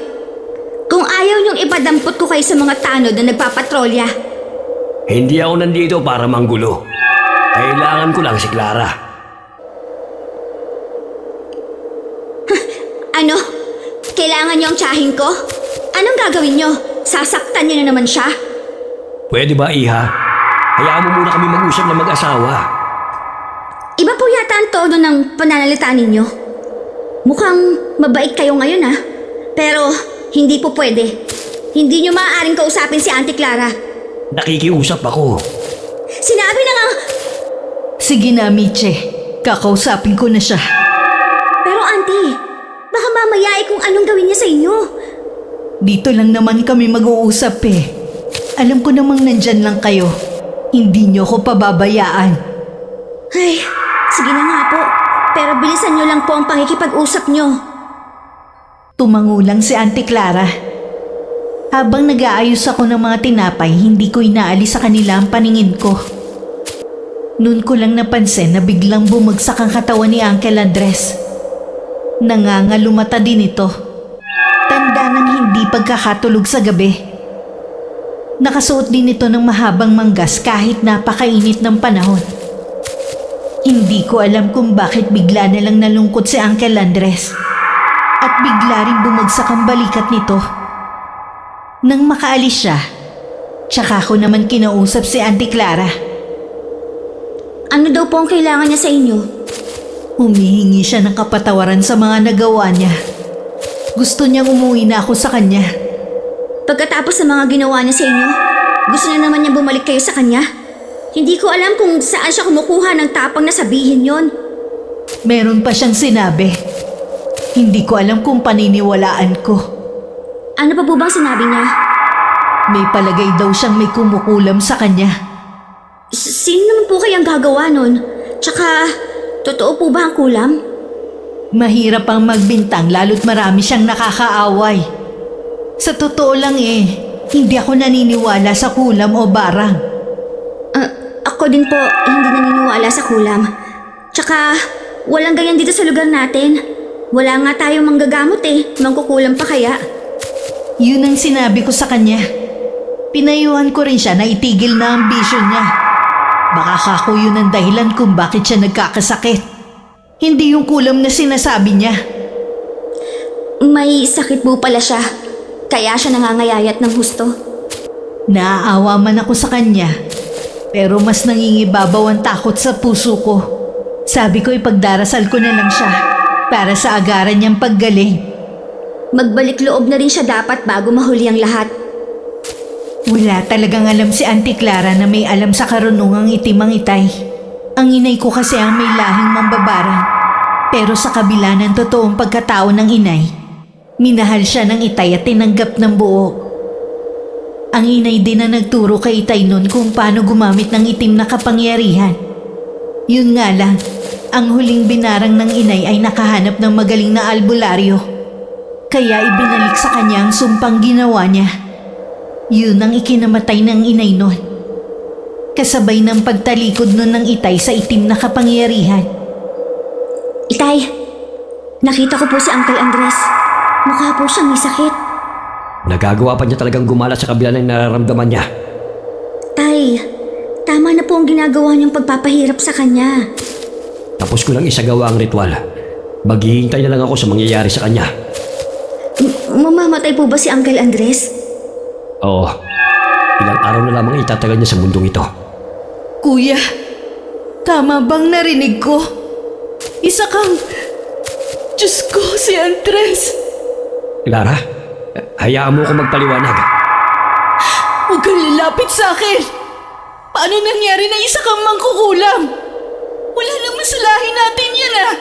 S1: Kung ayaw niyong ipadampot ko kayo sa mga tanod na nagpapatrolya.
S2: Hindi ako nandito para manggulo. Kailangan ko lang si Clara.
S1: Ano? Kailangan niyo ang tsahin ko? Anong gagawin niyo? Sasaktan niyo na naman siya?
S2: Pwede ba, Iha? Hayaan mo muna kami mag-usap na mag-asawa.
S1: Iba po yata ang tono ng pananalita ninyo. Mukhang mabait kayo ngayon Pero hindi po pwede. Hindi niyo maaaring kausapin si Auntie Clara.
S2: Nakikiusap ako.
S1: Sinabi na nga.
S3: Sige na, Miche. Kakausapin ko na siya.
S1: Pero Auntie, baka mamaya kung anong gawin niya sa inyo.
S3: Dito lang naman kami mag-uusap Alam ko namang nandyan lang kayo. Hindi niyo ko pababayaan.
S1: Ay, sige na nga po. Pero bilisan niyo lang po ang pakikipag-usap niyo.
S3: Tumangulang si Auntie Clara. Habang nag-aayos ako ng mga tinapay, hindi ko inaalis sa kanila ang paningin ko. Noon ko lang napansin na biglang bumagsak ang katawan ni Uncle Andres. Nangangalumata din ito. Tanda ng hindi pagkakatulog sa gabi. Nakasuot din ito ng mahabang manggas kahit napakainit ng panahon. Hindi ko alam kung bakit bigla na lang nalungkot si Uncle Andres. At bigla rin bumagsak ang balikat nito. Nang makaalis siya, tsaka ko naman kinausap si Auntie Clara.
S1: Ano daw po ang kailangan niya sa inyo?
S3: Humihingi siya ng kapatawaran sa mga nagawa niya. Gusto niyang umuwi na ako sa kanya.
S1: Pagkatapos ng mga ginawa niya sa inyo, gusto na naman niya bumalik kayo sa kanya? Hindi ko alam kung saan siya kumukuha ng tapang na sabihin yon.
S3: Meron pa siyang sinabi. Hindi ko alam kung paniniwalaan ko.
S1: Ano pa po bang sinabi niya?
S3: May palagay daw siyang may kumukulam sa kanya.
S1: Sino naman po kayang gagawa nun? Tsaka, totoo po ba ang kulam?
S3: Mahirap ang magbintang lalo't marami siyang nakakaaway. Sa totoo lang hindi ako naniniwala sa kulam o barang.
S1: Ako din po, hindi naniniwala sa kulam. Tsaka, walang ganyan dito sa lugar natin. Wala nga tayong manggagamot mangkukulam pa kaya.
S3: Yun ang sinabi ko sa kanya. Pinayuhan ko rin siya na itigil na ang bisyo niya. Baka kako yun ang dahilan kung bakit siya nagkakasakit. Hindi yung kulam na sinasabi niya.
S1: May sakit po pala siya. Kaya siya nangangayayat ng husto.
S3: Naaawa man ako sa kanya. Pero mas nangingibabaw ang takot sa puso ko. Sabi ko ipagdarasal ko na lang siya para sa agaran niyang paggaling.
S1: Magbalik loob na rin siya dapat bago mahuli ang lahat.
S3: Wala talagang alam si Auntie Clara na may alam sa karunungang itim ang itay. Ang inay ko kasi ang may lahing mambabarang. Pero sa kabila ng totoong pagkatao ng inay, minahal siya ng itay at tinanggap ng buo. Ang inay din na nagturo kay itay nun kung paano gumamit ng itim na kapangyarihan. Yun nga lang, ang huling binarang ng inay ay nakahanap ng magaling na albularyo. Kaya ibinalik sa kanya ang sumpang ginawa niya. Yun ang ikinamatay ng inay nun. Kasabay ng pagtalikod nun ng itay sa itim na kapangyarihan.
S1: Itay, nakita ko po si Uncle Andres. Mukha po siyang may sakit.
S2: Nagagawa pa niya talagang gumala sa kabila ng nararamdaman niya.
S1: Tay, tama na po ang ginagawa niyong pagpapahirap sa kanya.
S2: Tapos ko lang isagawa ang ritual. Maghihintay na lang ako sa mangyayari sa kanya.
S1: Mamamatay po ba si Uncle Andres?
S2: Oo. Ilang araw na lamang itatagal niya sa mundong ito.
S3: Kuya, tama bang narinig ko? Isa kang...
S4: Diyos ko, si Andres.
S2: Clara, hayaan mo ko magpaliwanag.
S4: Huwag kang lumalapit sa akin? Paano nangyari na isa kang mangkukulam? Wala naman sa lahi natin yan ah.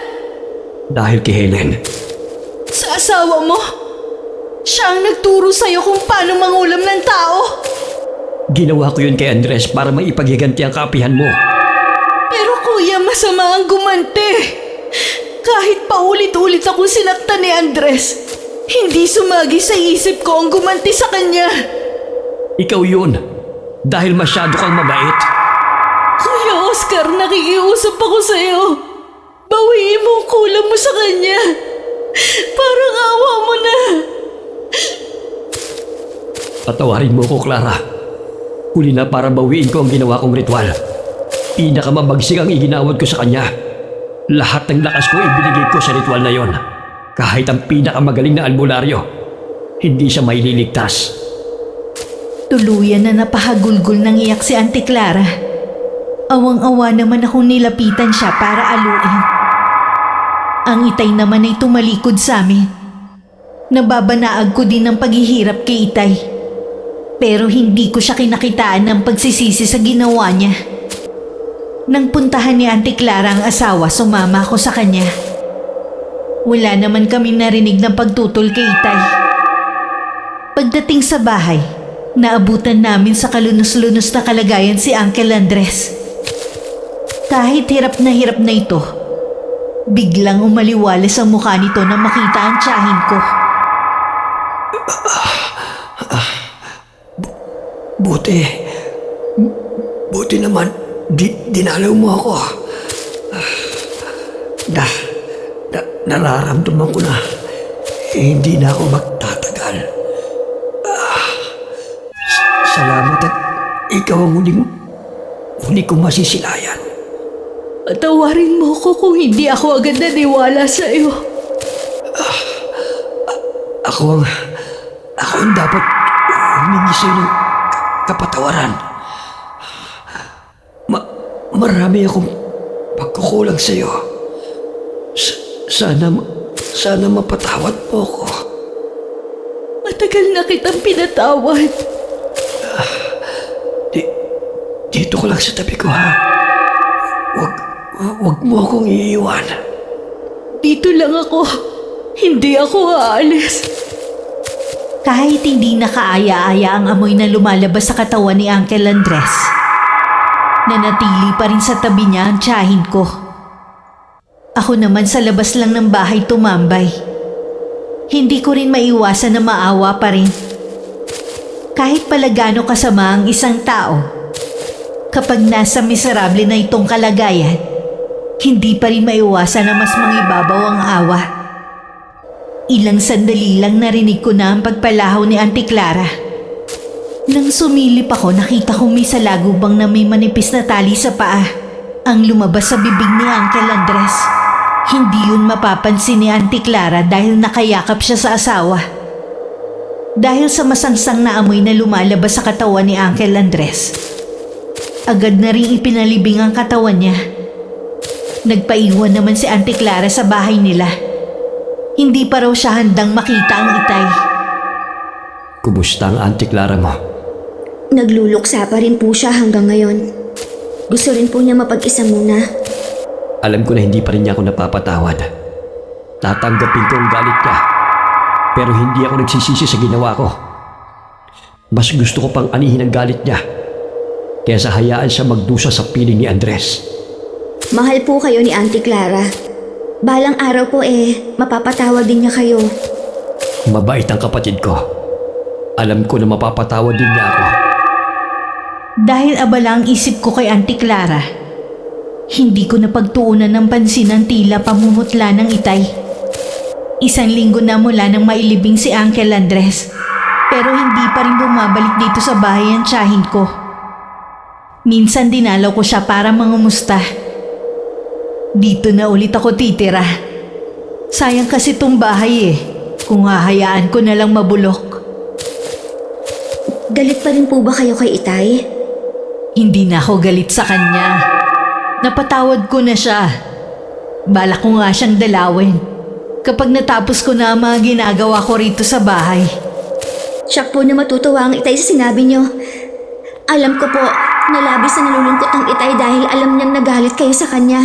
S2: Dahil kay Helen.
S4: Sa asawa mo? Siya ang nagturo sa'yo kung paano mangulam ng tao?
S2: Ginawa ko yun kay Andres para maipagiganti ang kapihan mo.
S4: Pero kuya, masama ang gumante. Kahit paulit-ulit akong sinaktan ni Andres, hindi sumagi sa isip ko ang gumanti sa kanya.
S2: Ikaw yun. Dahil masyado kang mabait.
S4: Kuya Oscar, nakikiusap ako sa'yo. Bawiin mo ang kulam mo sa kanya. Parang awa mo na.
S2: Patawarin mo ko, Clara. Huli na para bawiin ko ang ginawa kong ritual. Pinakamabagsik ang iginawad ko sa kanya. Lahat ng lakas ko ibinigay ko sa ritual na yon. Kahit ang pinakamagaling na albularyo, hindi siya maililigtas.
S3: Tuluyan na napahagulgol ng iyak si Auntie Clara. Awang-awa naman akong nilapitan siya para aluin. Ang itay naman ay tumalikod sa amin. Nababanaag ko din ng paghihirap kay itay. Pero hindi ko siya kinakitaan ng pagsisisi sa ginawa niya. Nang puntahan ni Auntie Clara ang asawa, sumama ako sa kanya. Wala naman kaming narinig ng pagtutol kay itay. Pagdating sa bahay, naabutan namin sa kalunos-lunos na kalagayan si Uncle Andres. Kahit hirap na ito, biglang umaliwalas ang mukha nito nang makita ang tiyahin ko.
S2: Buti naman, dinalaw mo ako. Nararamdaman ko na hindi na ako magtatagal. Salamat at ikaw ang huli kong masisilayan.
S4: Patawarin mo ko kung hindi ako agad naniwala sa'yo.
S2: Ako ang dapat humingi sa'yo ng kapatawaran. Marami akong pagkukulang sa'yo. Sana mapatawad mo ko.
S4: Matagal na kitang pinatawad.
S2: Dito ko lang sa tabi ko, ha? Huwag mo akong iiwan.
S4: Dito lang ako. Hindi ako aalis.
S3: Kahit hindi nakaaya-aya ang amoy na lumalabas sa katawan ni Uncle Andres, nanatili pa rin sa tabi niya ang tiyahin ko. Ako naman sa labas lang ng bahay tumambay. Hindi ko rin maiwasan na maawa pa rin. Kahit pala gaano kasama ang isang tao, kapag nasa miserable na itong kalagayan, hindi pa rin maiwasan na mas mangibabaw ang awa. Ilang sandali lang narinig ko na ang pagpalahaw ni Auntie Clara. Nang sumilip ako, nakita ko may salagubang na may manipis na tali sa paa ang lumabas sa bibig ni Uncle Andres. Hindi yun mapapansin ni Auntie Clara dahil nakayakap siya sa asawa. Dahil sa masangsang na amoy na lumalabas sa katawan ni Uncle Andres, agad na rin ipinalibing ang katawan niya. Nagpaiwan naman si Auntie Clara sa bahay nila. Hindi pa raw siya handang makita ang itay.
S2: Kumusta ang Auntie Clara mo?
S1: Nagluluksa pa rin po siya hanggang ngayon. Gusto rin po niya mapag-isa muna.
S2: Alam ko na hindi pa rin niya ako napapatawad. Tatanggapin ko ang galit niya. Pero hindi ako nagsisisi sa ginawa ko. Mas gusto ko pang anihin ang galit niya kaysa hayaan siya magdusa sa piling ni Andres.
S1: Mahal po kayo ni Auntie Clara. Balang araw po mapapatawad din niya kayo.
S2: Mabait ang kapatid ko. Alam ko na mapapatawad din niya ako.
S3: Dahil abala ang isip ko kay Auntie Clara, hindi ko napagtuunan ng pansin ang tila pamumutla ng itay. 1 linggo na mula nang mailibing si Uncle Andres, pero hindi pa rin bumabalik dito sa bahay ang tiyahin ko. Minsan dinalaw ko siya para mangumusta. Dito na ulit ako titira. Sayang kasi tong bahay kung hahayaan ko na lang mabulok.
S1: Galit pa rin po ba kayo kay Itay?
S3: Hindi na ako galit sa kanya. Napatawad ko na siya. Balak ko nga siyang dalawin kapag natapos ko na ang mga ginagawa ko rito sa bahay.
S1: Siyak po na matutuwa ang Itay sa sinabi niyo. Alam ko po, nalabis na nalulungkot ang Itay dahil alam niyang nagalit kayo sa kanya.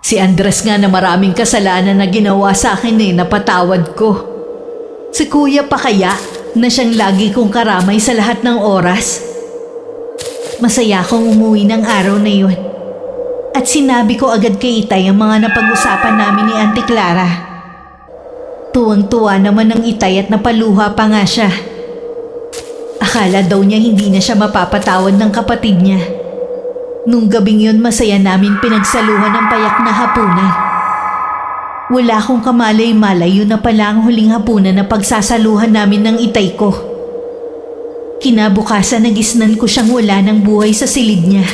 S3: Si Andres nga na maraming kasalanan na ginawa sa akin napatawad ko. Si Kuya pa kaya na siyang lagi kong karamay sa lahat ng oras. Masaya akong umuwi ng araw na yun. At sinabi ko agad kay Itay ang mga napag-usapan namin ni Auntie Clara. Tuwang-tuwa naman ang Itay at napaluha pa nga siya. Akala daw niya hindi na siya mapapatawad ng kapatid niya. Nung gabing yun masaya namin pinagsaluhan ng payak na hapunan. Wala akong kamalay-malay yun na pala ang huling hapunan na pagsasaluhan namin ng Itay ko. Kinabukasan nagisnan ko siyang wala ng buhay sa silid niya.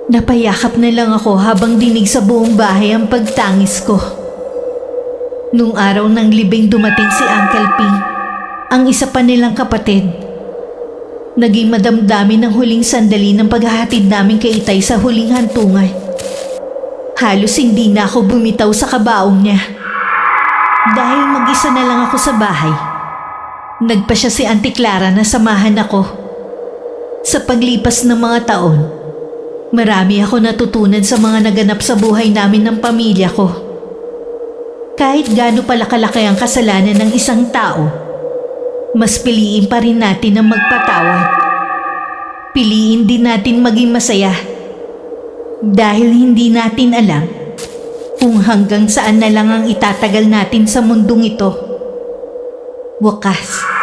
S3: Napayakap na lang ako habang dinig sa buong bahay ang pagtangis ko. Nung araw ng libing dumating si Uncle P, ang isa pa nilang kapatid. Naging madamdamin ang huling sandali ng paghahatid namin kay Itay sa huling hantungan. Halos hindi na ako bumitaw sa kabaong niya. Dahil mag-isa na lang ako sa bahay, nagpa siya si Auntie Clara na samahan ako. Sa paglipas ng mga taon, marami ako natutunan sa mga naganap sa buhay namin ng pamilya ko. Kahit gaano pala kalaki ang kasalanan ng isang tao, mas piliin pa rin natin ang magpatawad. Piliin din natin maging masaya. Dahil hindi natin alam kung hanggang saan na lang ang itatagal natin sa mundong ito. Wakas.